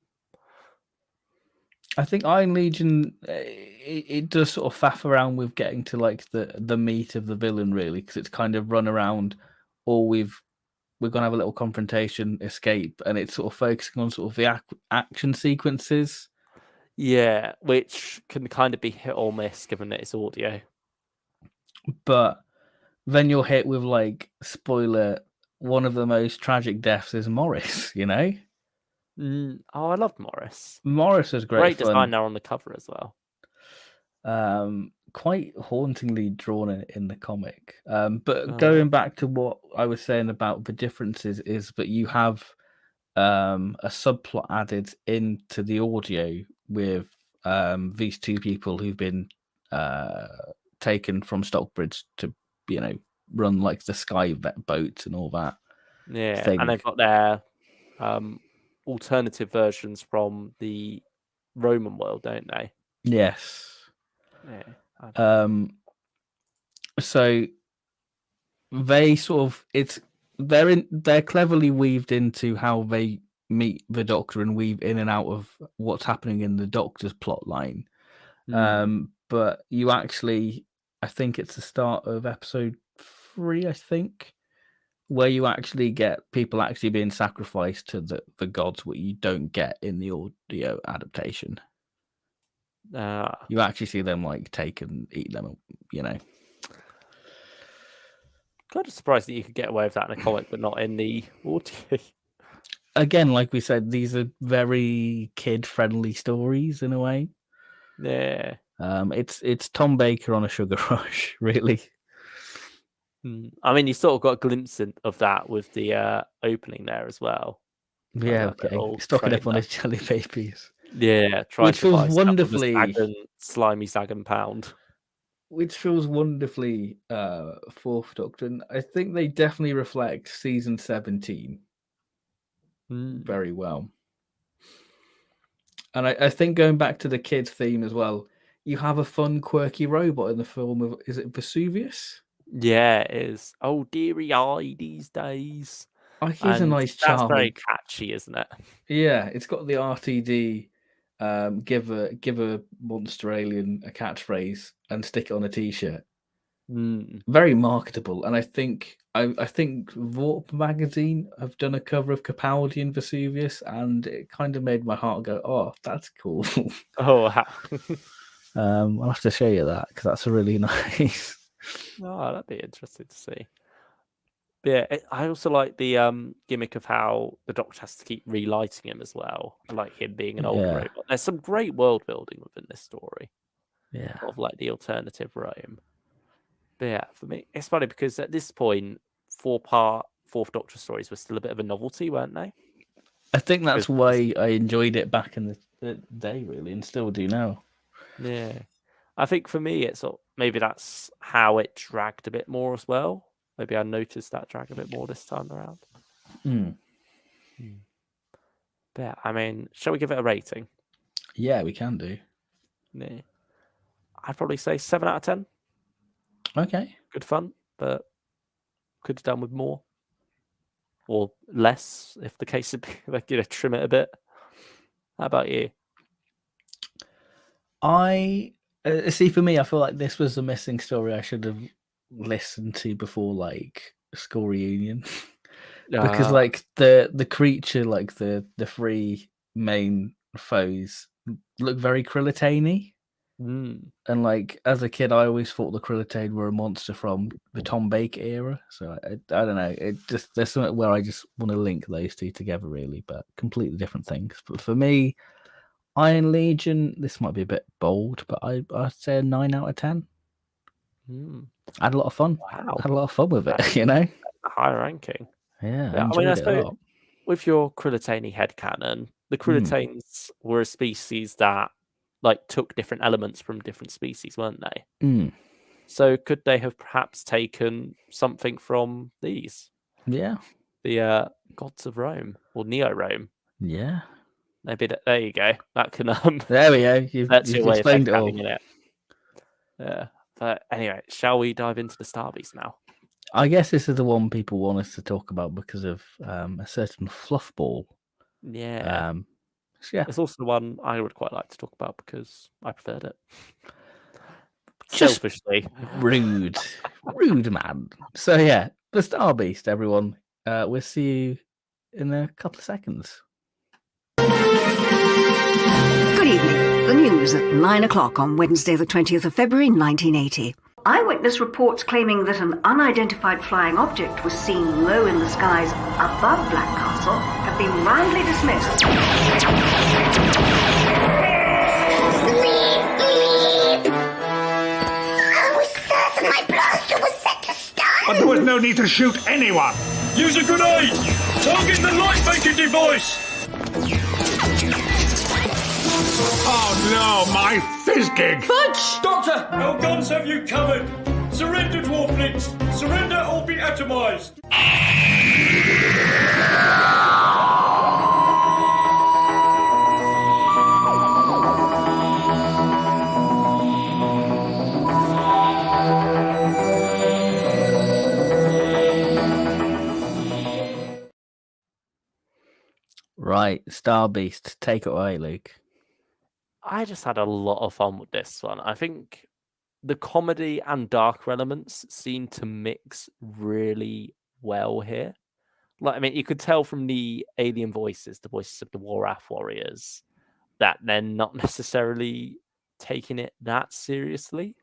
I think Iron Legion, it does sort of faff around with getting to like the meat of the villain, really, because it's kind of run around, or we're gonna have a little confrontation, escape, and it's sort of focusing on sort of the action sequences. Yeah, which can kind of be hit or miss given that it's audio. But then you're hit with like, spoiler, one of the most tragic deaths is Morris, you know? Oh, I loved Morris. Morris was great fun. Design now on the cover as well. Quite hauntingly drawn in the comic. But going back to what I was saying about the differences is that you have a subplot added into the audio with these two people who've been taken from Stockbridge to, you know, run like the sky boats and all that. Yeah, thing. and they've got their alternative versions from the Roman world, don't they? Yes. Yeah. So they sort of they're cleverly weaved into how they meet the Doctor and weave in and out of what's happening in the Doctor's plot line. But you actually, I think it's the start of episode 3, I think, where you actually get people actually being sacrificed to the gods, what you don't get in the audio adaptation. You actually see them like take and eat them, you know. Kind of surprised that you could get away with that in a comic, but not in the audio. Again, like we said, these are very kid-friendly stories in a way. Yeah. It's Tom Baker on a sugar rush, really. I mean, you sort of got a glimpse of that with the opening there as well. Yeah, Like that okay. little Stocking up on trainer. his jelly babies. Yeah, trying Which to feels buy stuff with a wonderfully slimy Zagan pound. Fourth Doctor. And I think they definitely reflect season 17 very well. And I think going back to the kids theme as well, you have a fun, quirky robot in the form of, is it Vesuvius? Yeah, it is. Oh, dearie eye these days. Oh, he's a And nice, that's very charming. catchy, isn't it? Yeah, it's got the RTD give a monster alien a catchphrase and stick it on a t-shirt. Very marketable. And I think Warp magazine have done a cover of Capaldi and Vesuvius, and it kind of made my heart go, oh, that's cool. Oh, wow. I'll have to show you that because that's a really nice. Oh, that'd be interesting to see. But yeah, I also like the gimmick of how the Doctor has to keep relighting him as well. I like him being an old robot. There's some great world building within this story. Yeah. Of like the alternative Rome. But yeah, for me, it's funny because at this point, 4-part Fourth Doctor stories were still a bit of a novelty, weren't they? I think that's why I enjoyed it back in the day, really, and still do now. Yeah. I think for me, it's maybe that's how it dragged a bit more as well. Maybe I noticed that drag a bit more this time around. But yeah, I mean, shall we give it a rating? Yeah, we can do. Yeah. I'd probably say 7 out of 10. Okay. Good fun, but could have done with more. Or less, if the case would be. Like, trim it a bit. How about you? I see. For me, I feel like this was a missing story I should have listened to before, like school reunion, because like the creature, like the three main foes, look very Krillitane-y. And like as a kid, I always thought the Krillitane were a monster from the Tom Baker era. So I don't know. It just there's something where I just want to link those two together, really, but completely different things. But for me, Iron Legion, this might be a bit bold, but I'd say a 9 out of 10. I had a lot of fun. Wow. I had a lot of fun with it, you know? High ranking. Yeah, I enjoyed it a lot. With your Krillitane headcanon, the Krillitanes were a species that like took different elements from different species, weren't they? So could they have perhaps taken something from these? Yeah. The gods of Rome or Neo-Rome. Yeah. Maybe there you go. That can there we go. You've explained it all. It. Yeah. But anyway, shall we dive into the Starbeast now? I guess this is the one people want us to talk about because of a certain fluff ball. Yeah. Yeah. It's also the one I would quite like to talk about because I preferred it. Selfishly. Rude. Rude, man. So yeah, the Starbeast, everyone. We'll see you in a couple of seconds. Good evening. The news at 9 o'clock on Wednesday the 20th of February 1980. Eyewitness reports claiming that an unidentified flying object was seen low in the skies above Black Castle have been roundly dismissed. I was certain my blaster was set to stun. But there was no need to shoot anyone. Use a grenade! Target the light-making device! Oh no, my fizzgig! Fudge! Doctor! Our guns have you covered! Surrender, Dwarflings! Surrender or be atomized! Right, Starbeast, take it away, Luke. I just had a lot of fun with this one. I think the comedy and darker elements seem to mix really well here. Like, I mean, you could tell from the alien voices, the voices of the Waraf warriors, that they're not necessarily taking it that seriously.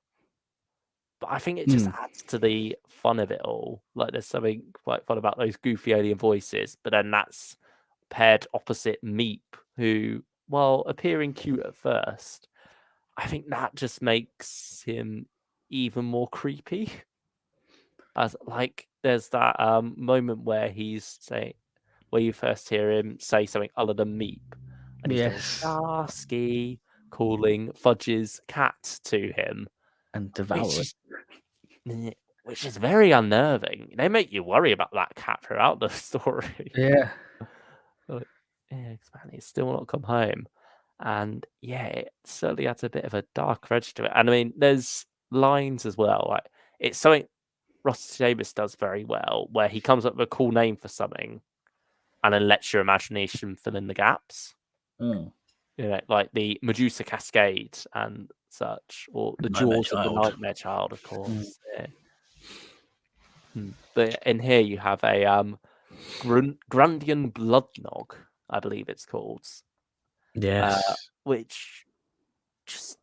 But I think it just adds to the fun of it all. Like, there's something quite fun about those goofy alien voices, but then that's paired opposite Meep, who, while appearing cute at first, I think that just makes him even more creepy. As like, there's that moment where where you first hear him say something other than Meep, and he's going Yes. Starsky, calling Fudge's cat to him, And devour it. which is very unnerving. They make you worry about that cat throughout the story. Yeah. But, yeah, 'cause, man, he's still not come home. And yeah, it certainly adds a bit of a dark edge to it. And I mean, there's lines as well. Like, it's something Ross Davis does very well, where he comes up with a cool name for something and then lets your imagination fill in the gaps. Mm. You know, like the Medusa Cascade and such, or the Nightmare Jaws of the Child. Nightmare Child, of course. Yeah. But in here you have a Grundian Bloodnog, I believe it's called. Yes. Which just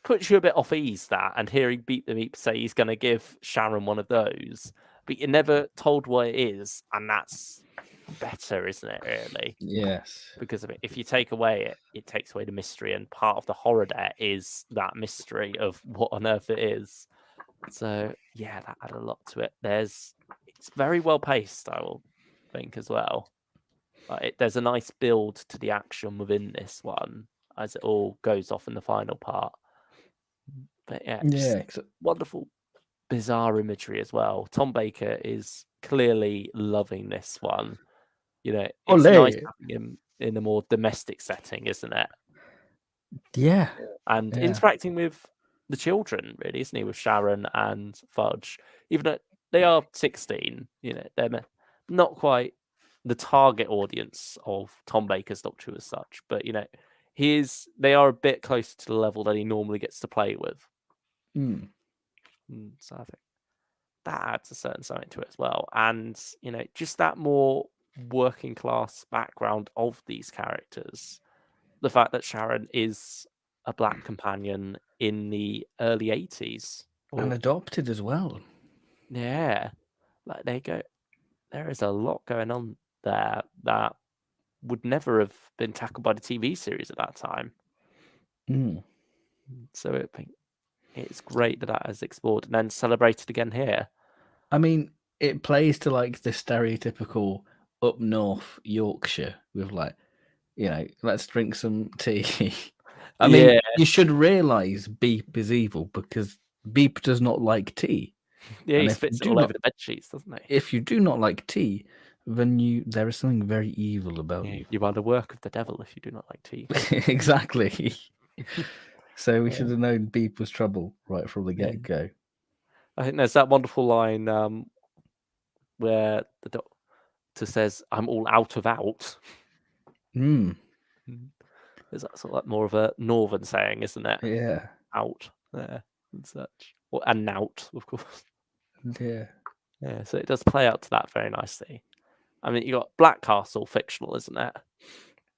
puts you a bit off ease, that, and hearing Beep the Meep say he's going to give Sharon one of those, but you're never told what it is, and that's better, isn't it, really? Yes. Because of it, if you take away it takes away the mystery, and part of the horror there is that mystery of what on earth it is. So yeah, that added a lot to it. It's very well paced, I will think, as well. There's a nice build to the action within this one as it all goes off in the final part. But yeah, just wonderful, bizarre imagery as well. Tom Baker is clearly loving this one. You know, it's nice having him in a more domestic setting, isn't it? Yeah. And interacting with the children, really, isn't he? With Sharon and Fudge. Even though they are 16, you know, they're not quite the target audience of Tom Baker's Doctor Who as such, but you know, they are a bit closer to the level that he normally gets to play with. So I think that adds a certain something to it as well. And you know, just that more working class background of these characters. The fact that Sharon is a black companion in the early 80s. And adopted as well. Yeah. Like there is a lot going on there that would never have been tackled by the TV series at that time. So it's great that has explored and then celebrated again here. I mean, it plays to like the stereotypical up north Yorkshire with like, you know, let's drink some tea. I mean, you should realise Beep is evil because Beep does not like tea. Yeah, he spits it all over the bed sheets, doesn't he? If you do not like tea, then there is something very evil about you. You are the work of the devil if you do not like tea. Exactly. So we should have known Beep was trouble right from the get-go. I think there's that wonderful line where the doctor says, "I'm all out of out." Is that sort of like more of a northern saying, isn't it? Yeah. Out there and such. And nout, of course. Yeah. Yeah, so it does play out to that very nicely. I mean, you got Black Castle fictional, isn't it?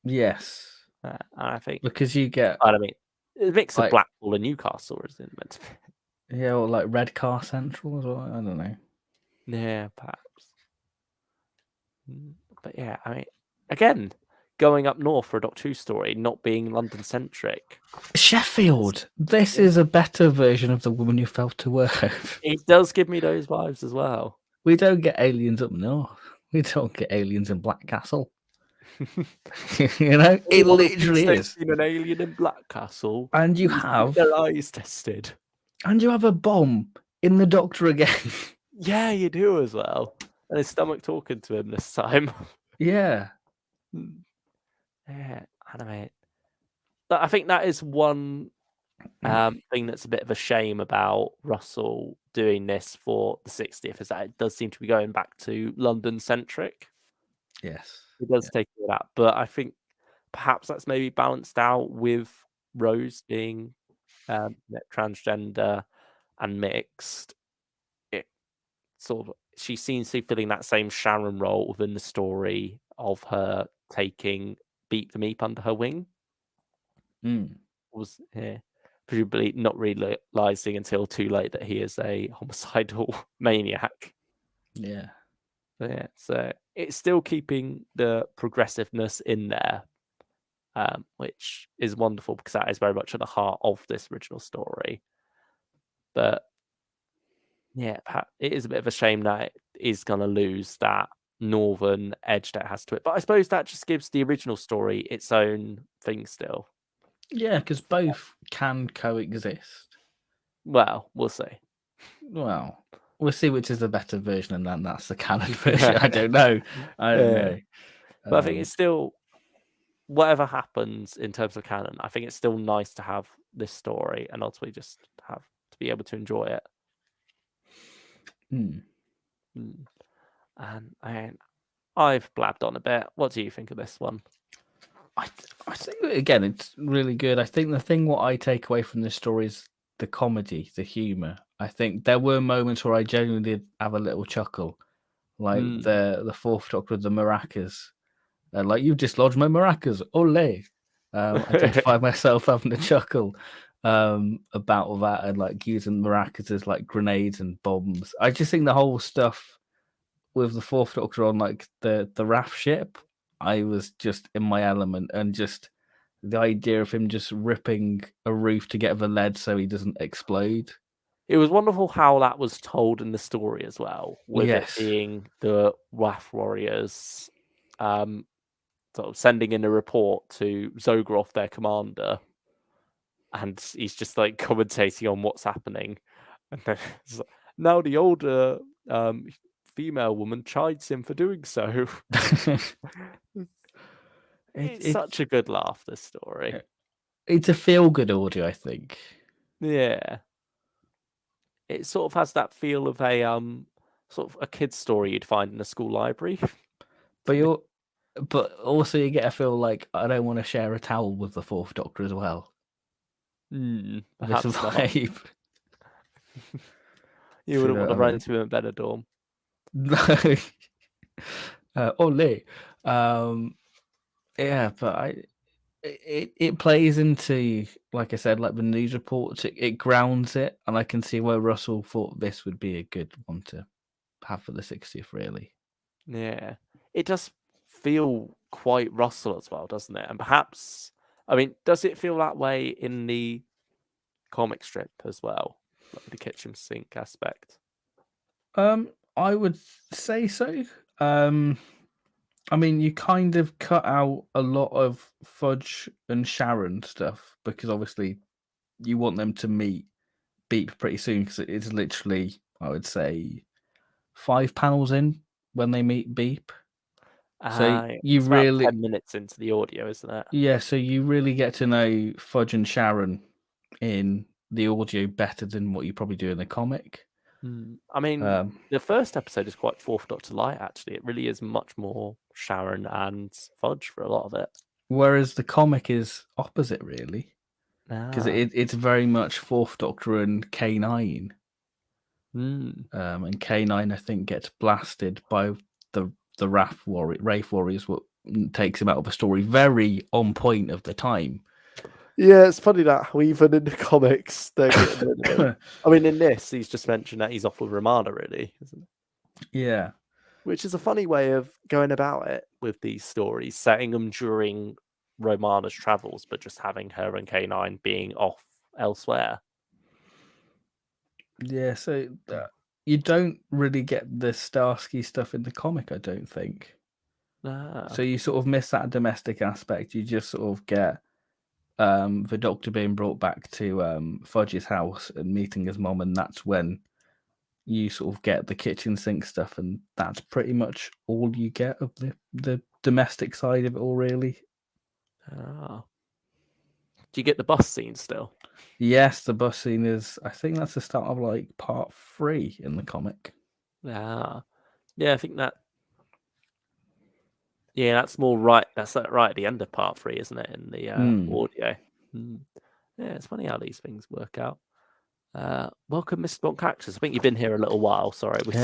Yes. And I think because you get. I mean, a mix of Blackpool and Newcastle, isn't it meant to be? Yeah, or like Redcar Central as well. I don't know. Yeah, perhaps. But yeah, I mean, again, going up north for a Doctor Who story, not being London centric. Sheffield. This is a better version of The Woman Who Fell to Earth. It does give me those vibes as well. We don't get aliens up north. We don't get aliens in Black Castle. You know, it literally is. Seen an alien in Black Castle, and you have their eyes tested, and you have a bomb in the Doctor again. Yeah, you do as well. And his stomach talking to him this time. Yeah. Yeah, animate. But I think that is one thing that's a bit of a shame about Russell doing this for the 60th, is that it does seem to be going back to London centric. Yes. It does take it out. But I think perhaps that's maybe balanced out with Rose being transgender and mixed. It sort of, she seems to be filling that same Sharon role within the story of her taking Beep the Meep under her wing. Was presumably not realizing until too late that he is a homicidal maniac. Yeah. So, yeah, so it's still keeping the progressiveness in there, which is wonderful because that is very much at the heart of this original story. But yeah, it is a bit of a shame that it is going to lose that northern edge that it has to it. But I suppose that just gives the original story its own thing still. Yeah, because both can coexist. Well, we'll see. Well, we'll see which is the better version, and then that's the canon version. I don't know. I don't know. But I think it's still, whatever happens in terms of canon, I think it's still nice to have this story and ultimately just have to be able to enjoy it. And I've blabbed on a bit. What do you think of this one? I think again, it's really good. I think the thing what I take away from this story is the comedy, the humor. I think there were moments where I genuinely did have a little chuckle, like the fourth Doctor with the maracas. Like, you've dislodged my maracas, ole. I did find myself having a chuckle about that, and like using maracas as like grenades and bombs. I just think the whole stuff with the fourth Doctor on like the raft ship, I was just in my element, and just the idea of him just ripping a roof to get the lead so he doesn't explode. It was wonderful how that was told in the story as well, with it being the Wrath Warriors sort of sending in a report to Zogroff, their commander, and he's just like commentating on what's happening. And then now the older female woman chides him for doing so. It's such a good laugh, this story. It's a feel-good audio, I think. Yeah. It sort of has that feel of a sort of a kid's story you'd find in a school library. But also you get a feel like I don't want to share a towel with the fourth Doctor as well. Perhaps this vibe. You wouldn't want to run into him at Benidorm. No. Ole. Yeah, but it plays into, like I said, like the news reports. It grounds it, and I can see why Russell thought this would be a good one to have for the 60th. Really. Yeah, it does feel quite Russell as well, doesn't it? And perhaps, I mean, does it feel that way in the comic strip as well, like the kitchen sink aspect? I would say so. I mean, you kind of cut out a lot of Fudge and Sharon stuff because obviously you want them to meet Beep pretty soon, because it's literally, I would say, 5 panels in when they meet Beep. So you it's really about 10 minutes into the audio, isn't it? Yeah, so you really get to know Fudge and Sharon in the audio better than what you probably do in the comic. I mean, the first episode is quite Fourth Doctor light, actually. It really is much more Sharon and Fudge for a lot of it. Whereas the comic is opposite, really. Because it's very much Fourth Doctor and K9. And K9, I think, gets blasted by the Wraith Warriors, what takes him out of the story. Very on point of the time. Yeah, it's funny that even in the comics, they're getting rid of him. I mean, in this, he's just mentioned that he's off with Romana, really, isn't it? Yeah. Which is a funny way of going about it with these stories, setting them during Romana's travels, but just having her and K9 being off elsewhere. Yeah, so you don't really get the Starsky stuff in the comic, I don't think. So you sort of miss that domestic aspect. You just sort of get the Doctor being brought back to Fudge's house and meeting his mom, and that's when you sort of get the kitchen sink stuff, and that's pretty much all you get of the domestic side of it all, really. Do you get the bus scene still? Yes, the bus scene is, I think that's the start of like part 3 in the comic. Yeah, I think that. Yeah, that's more right. That's right at the end of part 3, isn't it? In the audio. Yeah, it's funny how these things work out. Welcome, Mr. Bonkactus. I think you've been here a little while. Sorry, we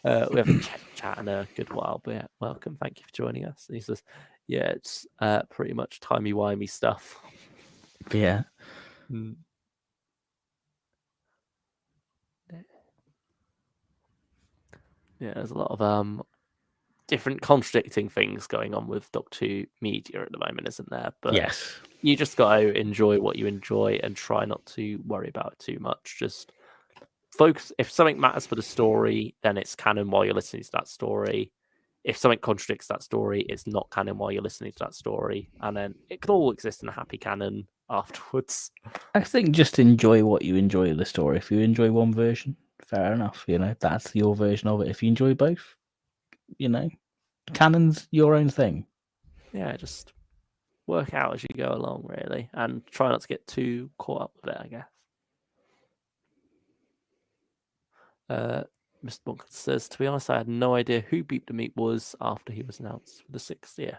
haven't chat in a good while, but yeah, welcome. Thank you for joining us. And he says, "Yeah, it's pretty much timey-wimey stuff." Yeah. Yeah, there's a lot of different contradicting things going on with Doctor Who media at the moment, isn't there? But Yes. you just got to enjoy what you enjoy and try not to worry about it too much. Just focus. If something matters for the story, then it's canon while you're listening to that story. If something contradicts that story, it's not canon while you're listening to that story. And then it can all exist in a happy canon afterwards. I think just enjoy what you enjoy of the story. If you enjoy one version, fair enough. That's your version of it. If you enjoy both, canon's your own thing. Yeah, just work out as you go along, really, and try not to get too caught up with it, I guess. Mr. Bunker says, to be honest, I had no idea who Beep the Meep was after he was announced for the 6th year.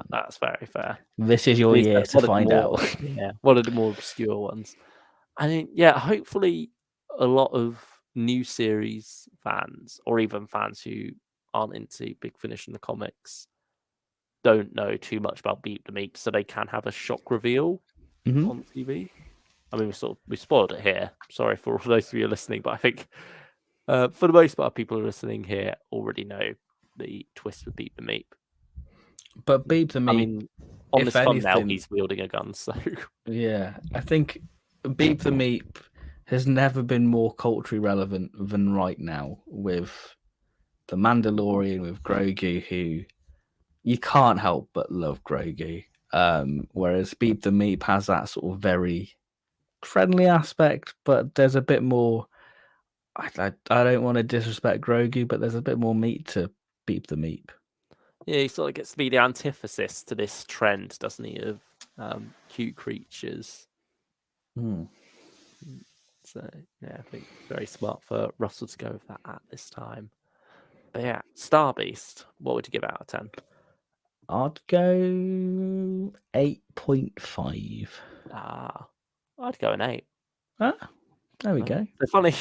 That's very fair. This is your year to find out. Yeah, one of the more obscure ones. I mean, yeah, hopefully a lot of new series fans, or even fans who aren't into Big Finish in the comics, don't know too much about Beep the Meep, so they can have a shock reveal on TV. I mean, we spoiled it here. Sorry for all those of you listening, but I think for the most part, people who are listening here already know the twist with Beep the Meep. But Beep the Meep, I mean, on this thumbnail, he's wielding a gun, so yeah, I think Beep the Meep has never been more culturally relevant than right now with the Mandalorian, with Grogu, who you can't help but love Grogu. Whereas Beep the Meep has that sort of very friendly aspect, but there's a bit more. I don't want to disrespect Grogu, but there's a bit more meat to Beep the Meep. Yeah, he sort of gets to be the antithesis to this trend, doesn't he, of cute creatures. So, yeah, I think very smart for Russell to go with that at this time. But yeah, Star Beast, what would you give out of 10? I'd go 8.5. I'd go an 8. Ah, there we go. It's funny,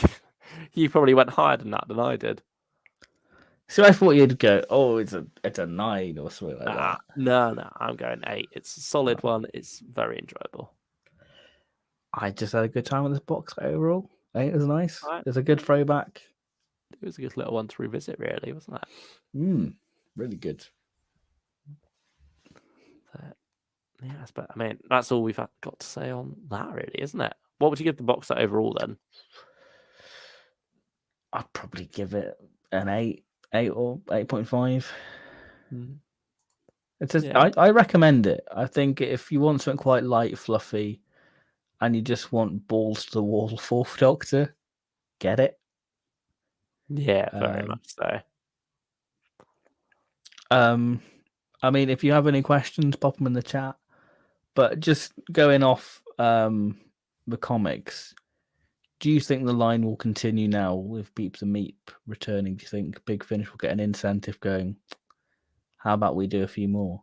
you probably went higher than that than I did. So I thought you'd go, it's a 9 or something like that. No, I'm going 8. It's a solid one. It's very enjoyable. I just had a good time with this box overall. I think it was nice. Right. It was a good throwback. It was a good little one to revisit, really, wasn't it? Really good. Yes, but I mean, that's all we've got to say on that, really, isn't it? What would you give the box set overall then? I'd probably give it an 8 or 8.5. I recommend it. I think if you want something quite light, fluffy, and you just want balls to the wall Fourth Doctor, get it. Yeah, very much so. I mean, if you have any questions, pop them in the chat. But just going off the comics, do you think the line will continue now with Beep the Meep returning? Do you think Big Finish will get an incentive going? How about we do a few more?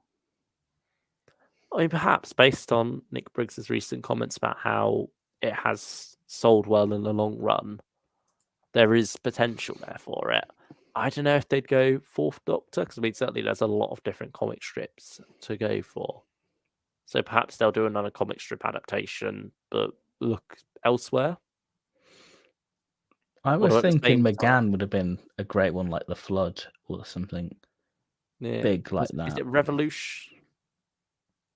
I mean, perhaps based on Nick Briggs's recent comments about how it has sold well in the long run, there is potential there for it. I don't know if they'd go Fourth Doctor, because I mean, certainly there's a lot of different comic strips to go for. So perhaps they'll do another comic strip adaptation, but look elsewhere. I was thinking McGann would have been a great one, like The Flood or something big like that. Is it Revolution?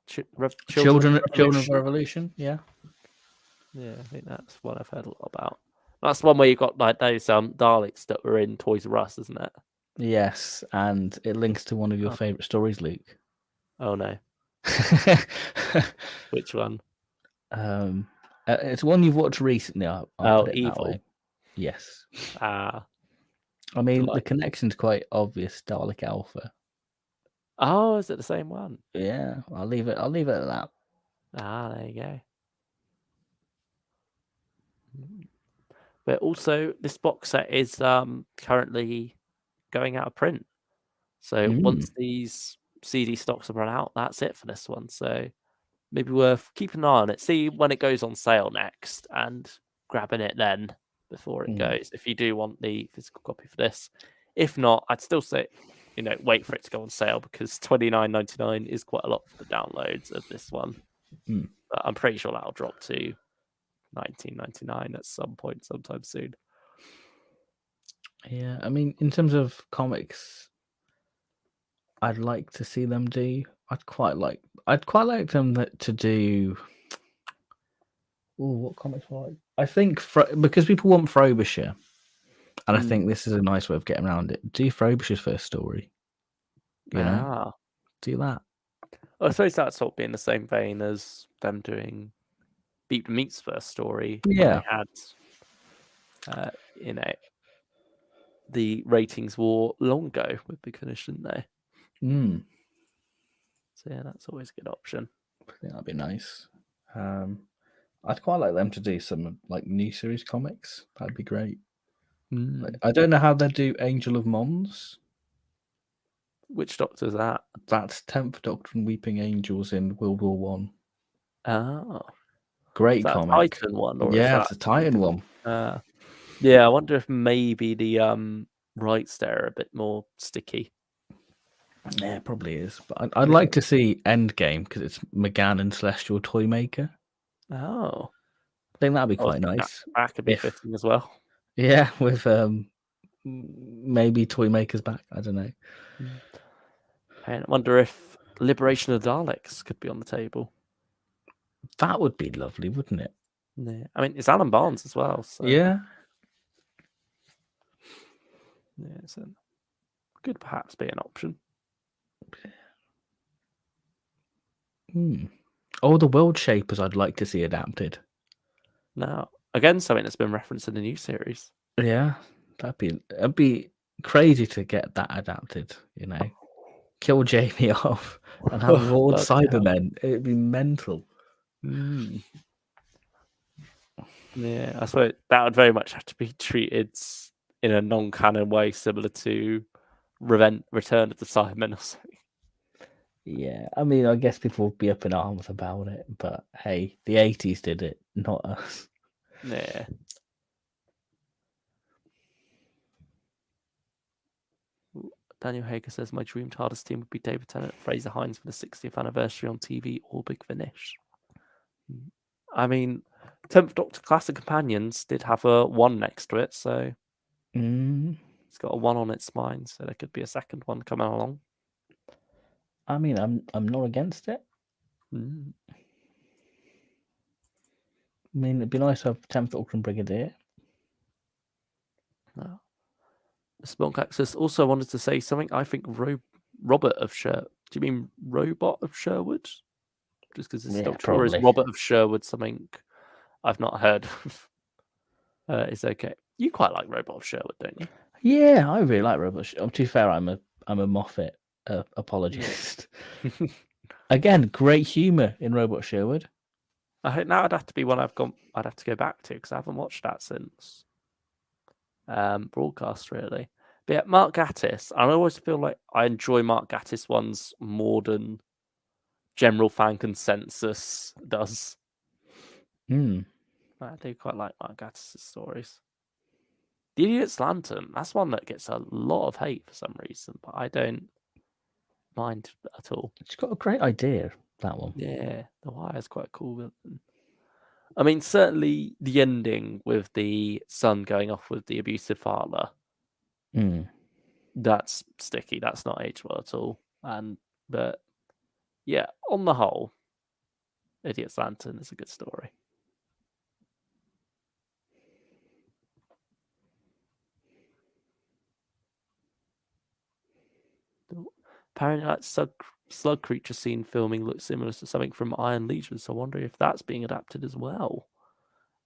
Children of Revolution, yeah. Yeah, I think that's what I've heard a lot about. That's one where you've got like those Daleks that were in Toys R Us, isn't it? Yes, and it links to one of your favourite stories, Luke. Oh no. Which one? It's one you've watched recently. I'll put it Evil. That way. Yes. I mean, the connection's quite obvious. Dalek Alpha. Oh, is it the same one? Yeah, I'll leave it at that. There you go. But also, this box set is currently going out of print. So once these CD stocks are run out, that's it for this one. So maybe worth keeping an eye on it. See when it goes on sale next and grabbing it then before it goes. If you do want the physical copy for this. If not, I'd still say, wait for it to go on sale because $29.99 is quite a lot for the downloads of this one. But I'm pretty sure that'll drop to $19.99 at some point sometime soon. Yeah, I mean, in terms of comics, I'd like to see them do. I'd quite like them to do. Oh, what comics would I like? I think because people want Frobisher, and I think this is a nice way of getting around it. Do Frobisher's first story. You know, do that. I suppose that's sort of be in the same vein as them doing Beep the Meep's first story. When Yeah. they had, the ratings war long ago with Big Finish, didn't they? So yeah, that's always a good option. I think that'd be nice. I'd quite like them to do some like new series comics. That'd be great. Like, I don't know how they do Angel of Mons. Which Doctor is that? That's 10th Doctor and Weeping Angels in World War One. Oh, great is that comic. A Titan one, or yeah, is it's a Titan one. Yeah, I wonder if maybe the rights there are a bit more sticky. Yeah, it probably is. But I'd like to see Endgame because it's McGann and Celestial Toymaker. Oh, I think that'd be quite nice. That could be fitting as well. Yeah, with maybe Toymaker's back. I don't know. I wonder if Liberation of the Daleks could be on the table. That would be lovely, wouldn't it? Yeah, I mean it's Alan Barnes as well. So. Yeah. Yeah, so could perhaps be an option. Oh, the World Shapers I'd like to see adapted. Now, again, something that's been referenced in the new series. Yeah, that'd be crazy to get that adapted, you know. Kill Jamie off and have all Cybermen. It'd be mental. Yeah, I suppose that would very much have to be treated in a non-canon way, similar to Return of the Cybermen or something. Yeah, I mean, I guess people would be up in arms about it, but hey, the 80s did it, not us. Yeah. Daniel Hager says, my dream TARDIS team would be David Tennant, Fraser Hines for the 60th anniversary on TV, or Big Finish. I mean, 10th Doctor Classic Companions did have a 1 next to it, so it's got a 1 on its spine, so there could be a second one coming along. I mean, I'm not against it. I mean, it'd be nice to have 10th Doctor and Brigadier. No. Spunk Access also wanted to say something. I think Robert of Sherwood. Do you mean Robot of Sherwood? Just because it's Doctor, or is Robert of Sherwood something I've not heard of? Is okay. You quite like Robot of Sherwood, don't you? Yeah, I really like Robot. To be fair, I'm a Moffat apologist. Again, great humour in Robot Sherwood. I think that would have to be one I'd have to go back to because I haven't watched that since broadcast really. But yeah, Mark Gatiss. I always feel like I enjoy Mark Gatiss ones more than general fan consensus does. I do quite like Mark Gatiss' stories. The Idiot's Lantern, that's one that gets a lot of hate for some reason, but I don't mind at all. It's got a great idea, that one. Yeah, The Wire's quite a cool villain. I mean, certainly the ending with the son going off with the abusive father, that's sticky. That's not aged well at all. But yeah, on the whole, Idiot's Lantern is a good story. Apparently, that slug creature scene filming looks similar to something from Iron Legion, so I wonder if that's being adapted as well.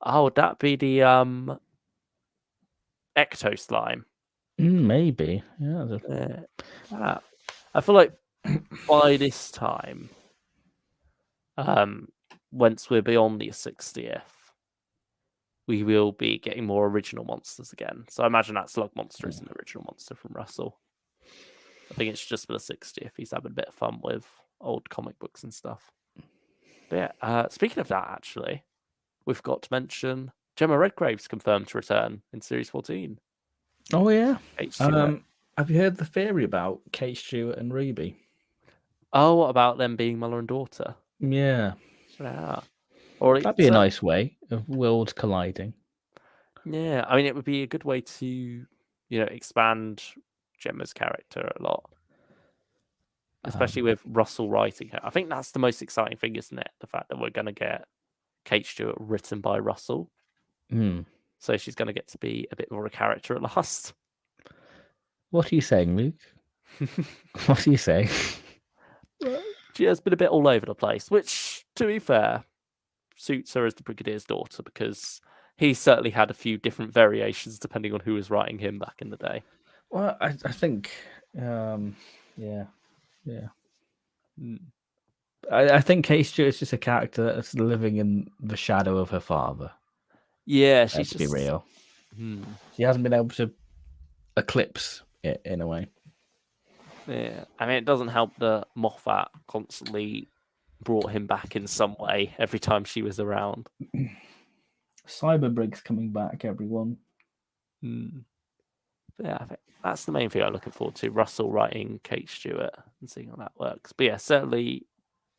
Oh, would that be the Ecto Slime? Maybe, yeah. I feel like by this time, once we're beyond the 60th, we will be getting more original monsters again. So I imagine that Slug Monster is an original monster from Russell. I think it's just for the 60th. He's having a bit of fun with old comic books and stuff. But yeah, speaking of that, actually, we've got to mention Gemma Redgrave's confirmed to return in Series 14. Oh, yeah. Have you heard the theory about Kate Stewart and Ruby? Oh, what about them being mother and daughter? Yeah. Or that'd be a nice way of worlds colliding. Yeah, I mean, it would be a good way to, expand Gemma's character a lot. especially with Russell writing her. I think that's the most exciting thing, isn't it? The fact that we're going to get Kate Stewart written by Russell. So she's going to get to be a bit more a character at last. What are you saying, Luke? What are you saying? She has been a bit all over the place, which, to be fair, suits her as the Brigadier's daughter, because he certainly had a few different variations depending on who was writing him back in the day. Well, I think, yeah. I think Kate Stewart's just a character that's living in the shadow of her father. Yeah, she's Let's just... be real. She hasn't been able to eclipse it in a way. Yeah, I mean, it doesn't help that Moffat constantly brought him back in some way every time she was around. Cyberbrig's coming back, everyone. Yeah, I think that's the main thing I'm looking forward to. Russell writing Kate Stewart and seeing how that works. But yeah, certainly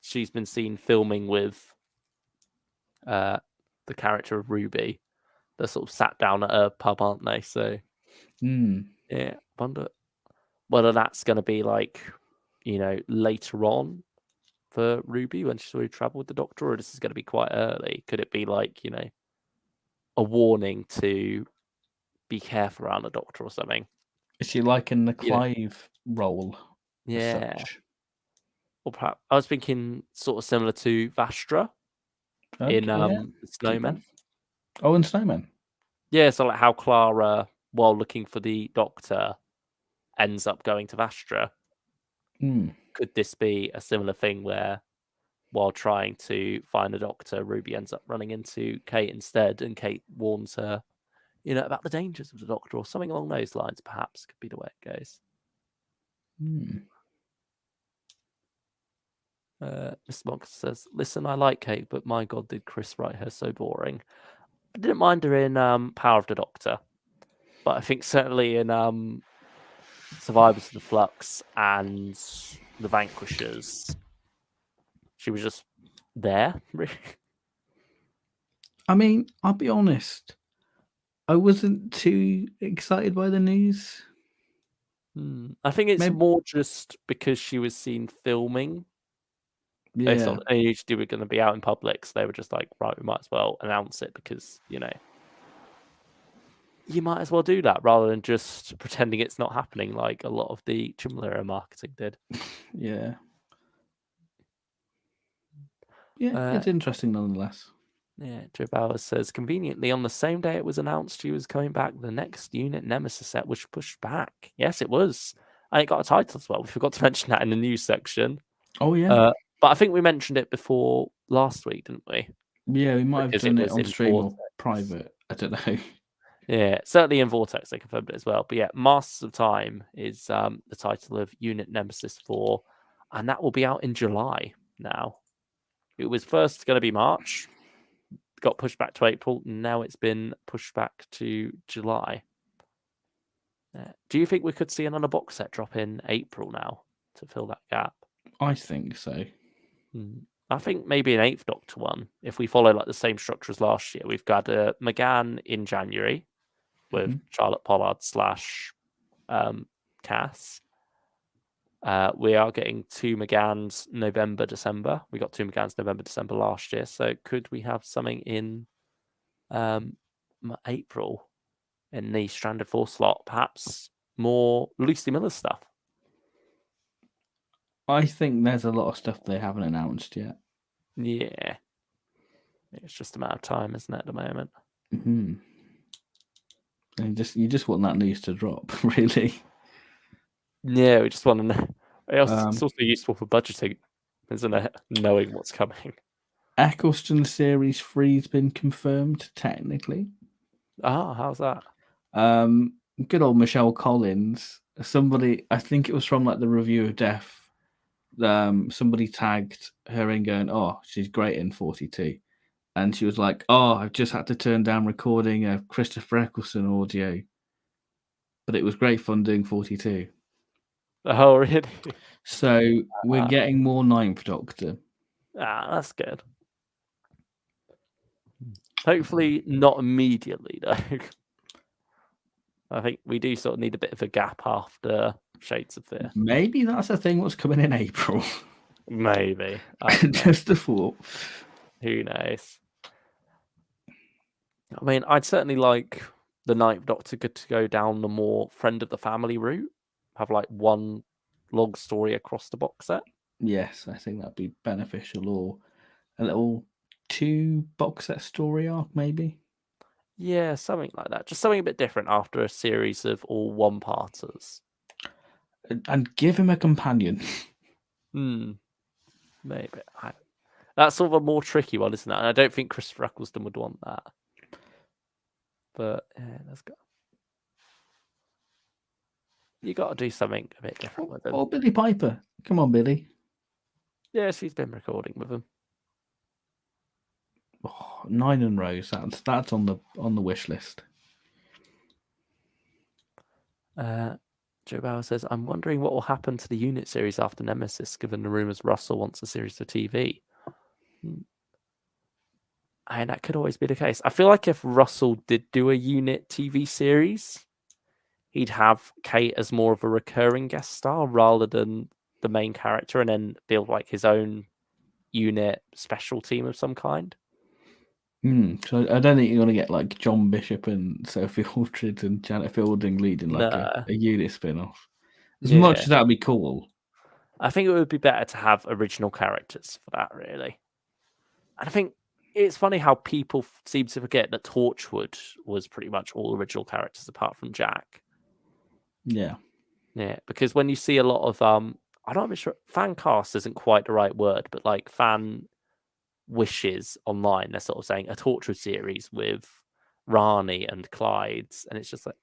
she's been seen filming with the character of Ruby. They're sort of sat down at a pub, aren't they? So yeah, wonder whether that's going to be like, later on for Ruby when she's already travelled with the Doctor, or this is going to be quite early. Could it be like, a warning to be careful around the Doctor or something? Is she like in the Clive role? Yeah. Or perhaps I was thinking sort of similar to Vastra in the Snowman. Oh, in Snowman. Yeah, so like how Clara, while looking for the Doctor, ends up going to Vastra. Could this be a similar thing where, while trying to find the Doctor, Ruby ends up running into Kate instead, and Kate warns her, about the dangers of the Doctor, or something along those lines? Perhaps could be the way it goes. Mr. Monk says, "Listen, I like Kate, but my God, did Chris write her so boring? I didn't mind her in Power of the Doctor, but I think certainly in Survivors of the Flux and The Vanquishers, she was just there, really." I mean, I'll be honest. I wasn't too excited by the news. I think it's more just because she was seen filming. Based on usually we're going to be out in public, so they were just like, right, we might as well announce it because, you might as well do that rather than just pretending it's not happening like a lot of the Chumla era marketing did. Yeah, it's interesting nonetheless. Yeah, Joe Bowers says, conveniently, on the same day it was announced she was coming back, the next Unit Nemesis set was pushed back. Yes, it was. And it got a title as well. We forgot to mention that in the news section. Oh, yeah. But I think we mentioned it before last week, didn't we? Yeah, we might have done it on stream or private. I don't know. Yeah, certainly in Vortex they confirmed it as well. But yeah, Masters of Time is the title of Unit Nemesis 4, and that will be out in July now. It was first going to be March, got pushed back to April, and now it's been pushed back to July. Do you think we could see another box set drop in April now to fill that gap? I think so. I think maybe an 8th Doctor one, if we follow like the same structure as last year. We've got McGann in January with Charlotte Pollard / Cass. We are getting 2 McGanns November, December. We got 2 McGanns November, December last year. So could we have something in April in the Stranded 4 slot? Perhaps more Lucy Miller stuff. I think there's a lot of stuff they haven't announced yet. Yeah. It's just a matter of time, isn't it, at the moment? And you just want that news to drop, really. Yeah, we just want to know. It's also useful for budgeting, isn't it? Knowing what's coming. Eccleston Series 3's been confirmed, technically. How's that? Good old Michelle Collins. Somebody, I think it was from like the Review of Death, somebody tagged her in going, "Oh, she's great in 42." And she was like, "Oh, I've just had to turn down recording a Christopher Eccleston audio. But it was great fun doing 42." Oh, really? So we're getting more 9th Doctor. That's good. Hopefully not immediately, though. I think we do sort of need a bit of a gap after Shades of Fear. Maybe that's a thing what's coming in April. Maybe. I don't know. Just a thought. Who knows? I mean, I'd certainly like the Ninth Doctor to go down the more friend of the family route. Have like one log story across the box set. Yes, I think that'd be beneficial, or a little 2 box set story arc, maybe. Yeah, something like that. Just something a bit different after a series of all one-parters. And give him a companion. Maybe. That's sort of a more tricky one, isn't it? And I don't think Christopher Eccleston would want that. But yeah, let's go. You got to do something a bit different with him. Or Billy Piper. Come on, Billy. Yeah, she's been recording with him. Oh, 9 and Rose. That's on the wish list. Joe Bauer says, I'm wondering what will happen to the unit series after Nemesis, given the rumours Russell wants a series for TV. And that could always be the case. I feel like if Russell did do a unit TV series, he'd have Kate as more of a recurring guest star rather than the main character, and then build like his own unit special team of some kind. So I don't think you're going to get like John Bishop and Sophie Aldred and Janet Fielding leading like a unit spin-off. As much as that would be cool. I think it would be better to have original characters for that, really. And I think it's funny how people seem to forget that Torchwood was pretty much all original characters apart from Jack. Yeah. Yeah, because when you see a lot of I'm not sure, fan cast isn't quite the right word, but like fan wishes online, they're sort of saying a Torchwood series with Rani and Clyde's, and it's just like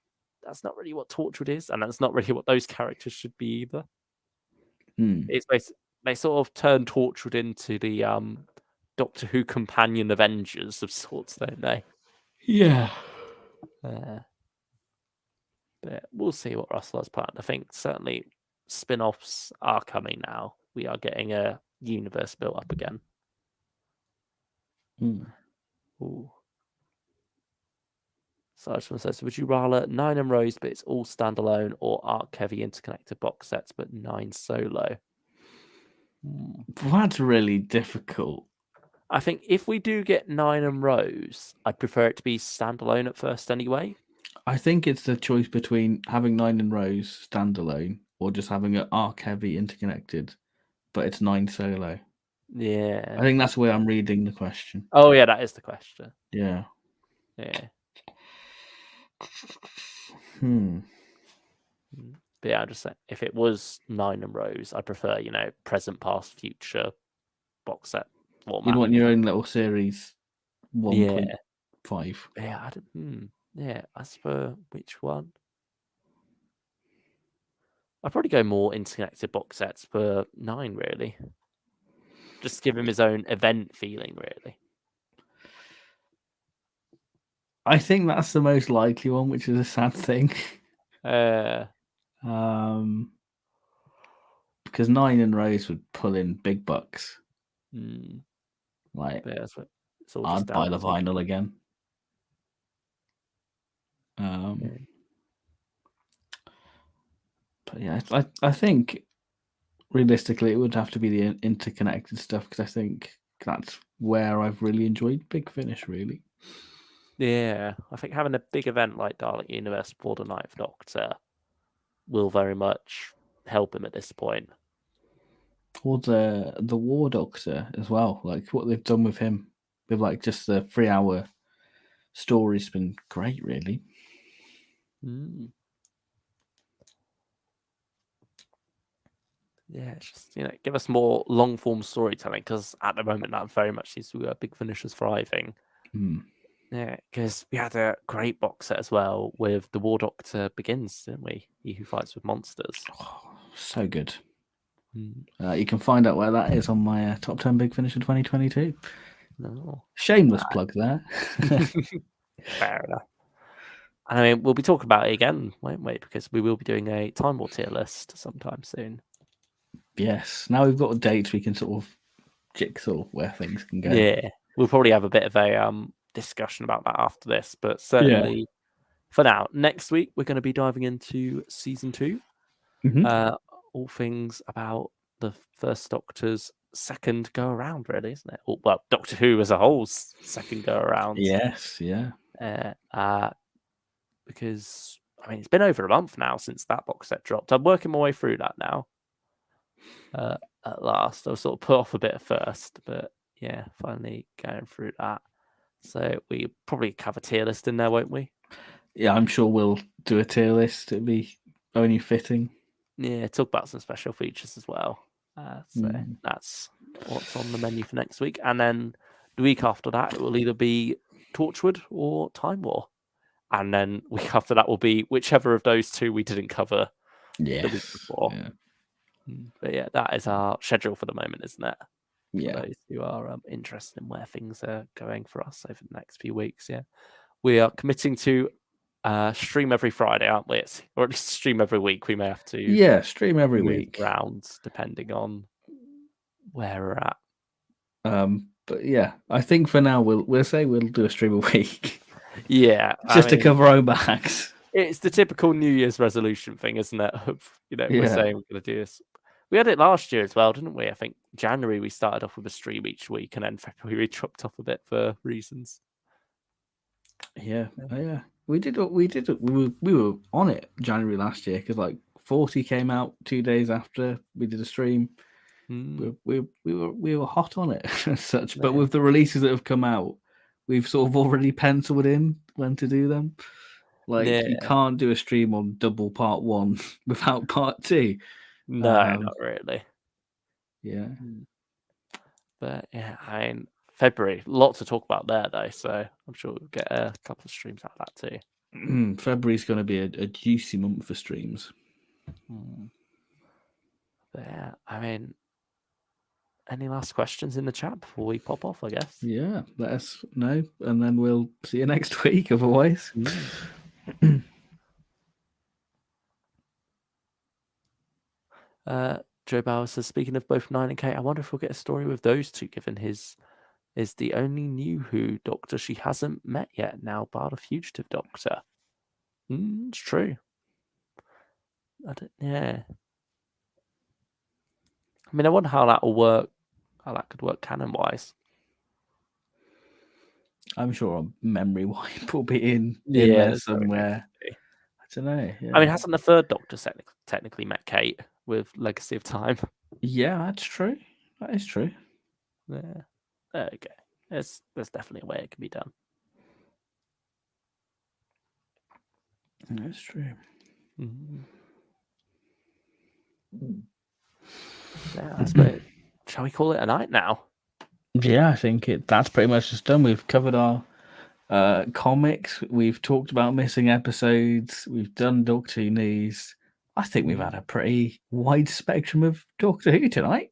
that's not really what Torchwood is, and that's not really what those characters should be either. It's basically, they sort of turn Torchwood into the Doctor Who companion Avengers of sorts, don't they? Yeah. But we'll see what Russell has planned. I think certainly spin-offs are coming now. We are getting a universe built up again. Ooh. StylishOne says, would you rather 9 and Rose, but it's all standalone, or arc-heavy interconnected box sets, but 9 solo? That's really difficult. I think if we do get 9 and Rose, I'd prefer it to be standalone at first anyway. I think it's the choice between having 9 and Rose standalone or just having an arc-heavy interconnected, but it's 9 solo. Yeah. I think that's the way I'm reading the question. Oh, yeah, that is the question. Yeah. Yeah. But yeah, I'm just saying, if it was 9 and Rose, I prefer, present, past, future box set format. You'd want your own little series 1.5. Yeah, yeah, as for which one? I'd probably go more interconnected box sets for 9, really. Just give him his own event feeling, really. I think that's the most likely one, which is a sad thing. Because 9 and Rose would pull in big bucks. Like, yeah, it's all I'd buy the vinyl again. But yeah, I think realistically it would have to be the interconnected stuff, because I think that's where I've really enjoyed Big Finish, really. Yeah, I think having a big event like Dalek Universe for the Ninth Doctor will very much help him at this point. Or the War Doctor as well, like what they've done with him, with like just the 3-hour story's been great, really. Yeah, it's just, give us more long form storytelling, because at the moment that very much seems to be where Big Finish is thriving. Yeah, because we had a great box set as well with The War Doctor Begins, didn't we? He Who Fights with Monsters. Oh, so good. You can find out where that is on my top 10 Big Finish of 2022. Shameless plug there. Fair enough. And I mean, we'll be talking about it again, won't we? Because we will be doing a Time War tier list sometime soon. Yes. Now we've got dates, we can sort of jigsaw where things can go. Yeah. We'll probably have a bit of a discussion about that after this, but certainly for now, next week we're going to be diving into season 2. all things about the first Doctor's second go around, really, isn't it? Or, well, Doctor Who as a whole's second go around. Yes, yeah. Because I mean, it's been over a month now since that box set dropped. I'm working my way through that now. At last, I was sort of put off a bit at first, but yeah, finally going through that. So we probably have a tier list in there, won't we? Yeah, I'm sure we'll do a tier list. It'd be only fitting. Yeah, talk about some special features as well. So that's what's on the menu for next week. And then the week after that, it will either be Torchwood or Time War. And then week after that will be whichever of those two we didn't cover the week before. Yeah. But yeah, that is our schedule for the moment, isn't it? Yeah. For those who are interested in where things are going for us over the next few weeks. Yeah, we are committing to stream every Friday, aren't we? Or at least stream every week. We may have to stream every week rounds depending on where we're at. But yeah, I think for now we'll say we'll do a stream a week. Yeah, just to cover our own backs. It's the typical New Year's resolution thing, isn't it? We're saying we're going to do this. We had it last year as well, didn't we? I think January we started off with a stream each week, and then February we dropped off a bit for reasons. Yeah, we did. We were on it January last year because like 40 came out 2 days after we did a stream. We were hot on it as such, but with the releases that have come out, we've sort of already penciled in when to do them. Like you can't do a stream on double part 1 without part 2. No, not really. Yeah. But yeah, I mean, February, lots to talk about there though, so I'm sure we'll get a couple of streams out of that too. February's going to be a juicy month for streams. But yeah, I mean, any last questions in the chat before we pop off, I guess? Yeah, let us know, and then we'll see you next week, otherwise. Joe Bauer says, speaking of both 9 and Kate, I wonder if we'll get a story with those two, given his is the only new Who Doctor she hasn't met yet, now bar the fugitive Doctor. It's true. Yeah. I mean, I wonder how that will work, how that could work canon-wise. I'm sure a memory wipe will be in there somewhere. I don't know. Yeah. I mean, hasn't the third Doctor technically met Kate with Legacy of Time? Yeah, that's true. That is true. Yeah. There we go. There's definitely a way it can be done. That's true. Yeah, I suppose. Shall we call it a night now? Yeah, I think that's pretty much just done. We've covered our comics. We've talked about missing episodes. We've done Doctor Who news. I think we've had a pretty wide spectrum of Doctor Who tonight.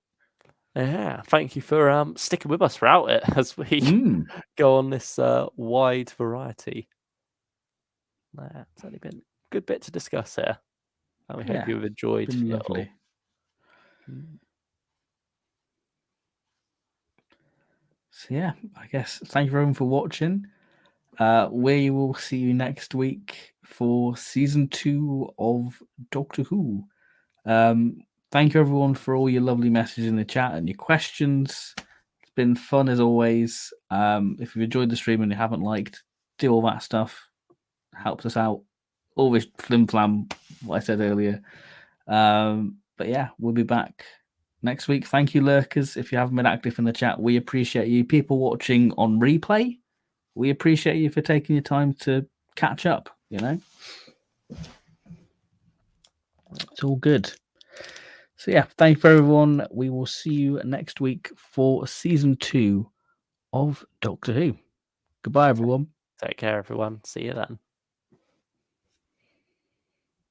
Yeah, thank you for sticking with us throughout it as we go on this wide variety. It's only been a good bit to discuss here. And we hope you've enjoyed it lovely. So yeah, I guess thank you everyone for watching. We will see you next week for season 2 of Doctor Who. Thank you everyone for all your lovely messages in the chat and your questions. It's been fun as always. If you've enjoyed the stream and you haven't liked, do all that stuff. Helps us out. All this flim flam, what I said earlier. But yeah, we'll be back next week. Thank you, lurkers. If you haven't been active in the chat, we appreciate you. People watching on replay, we appreciate you for taking your time to catch up, you know? It's all good. So yeah, thank you for everyone. We will see you next week for season 2 of Doctor Who. Goodbye, everyone. Take care, everyone. See you then.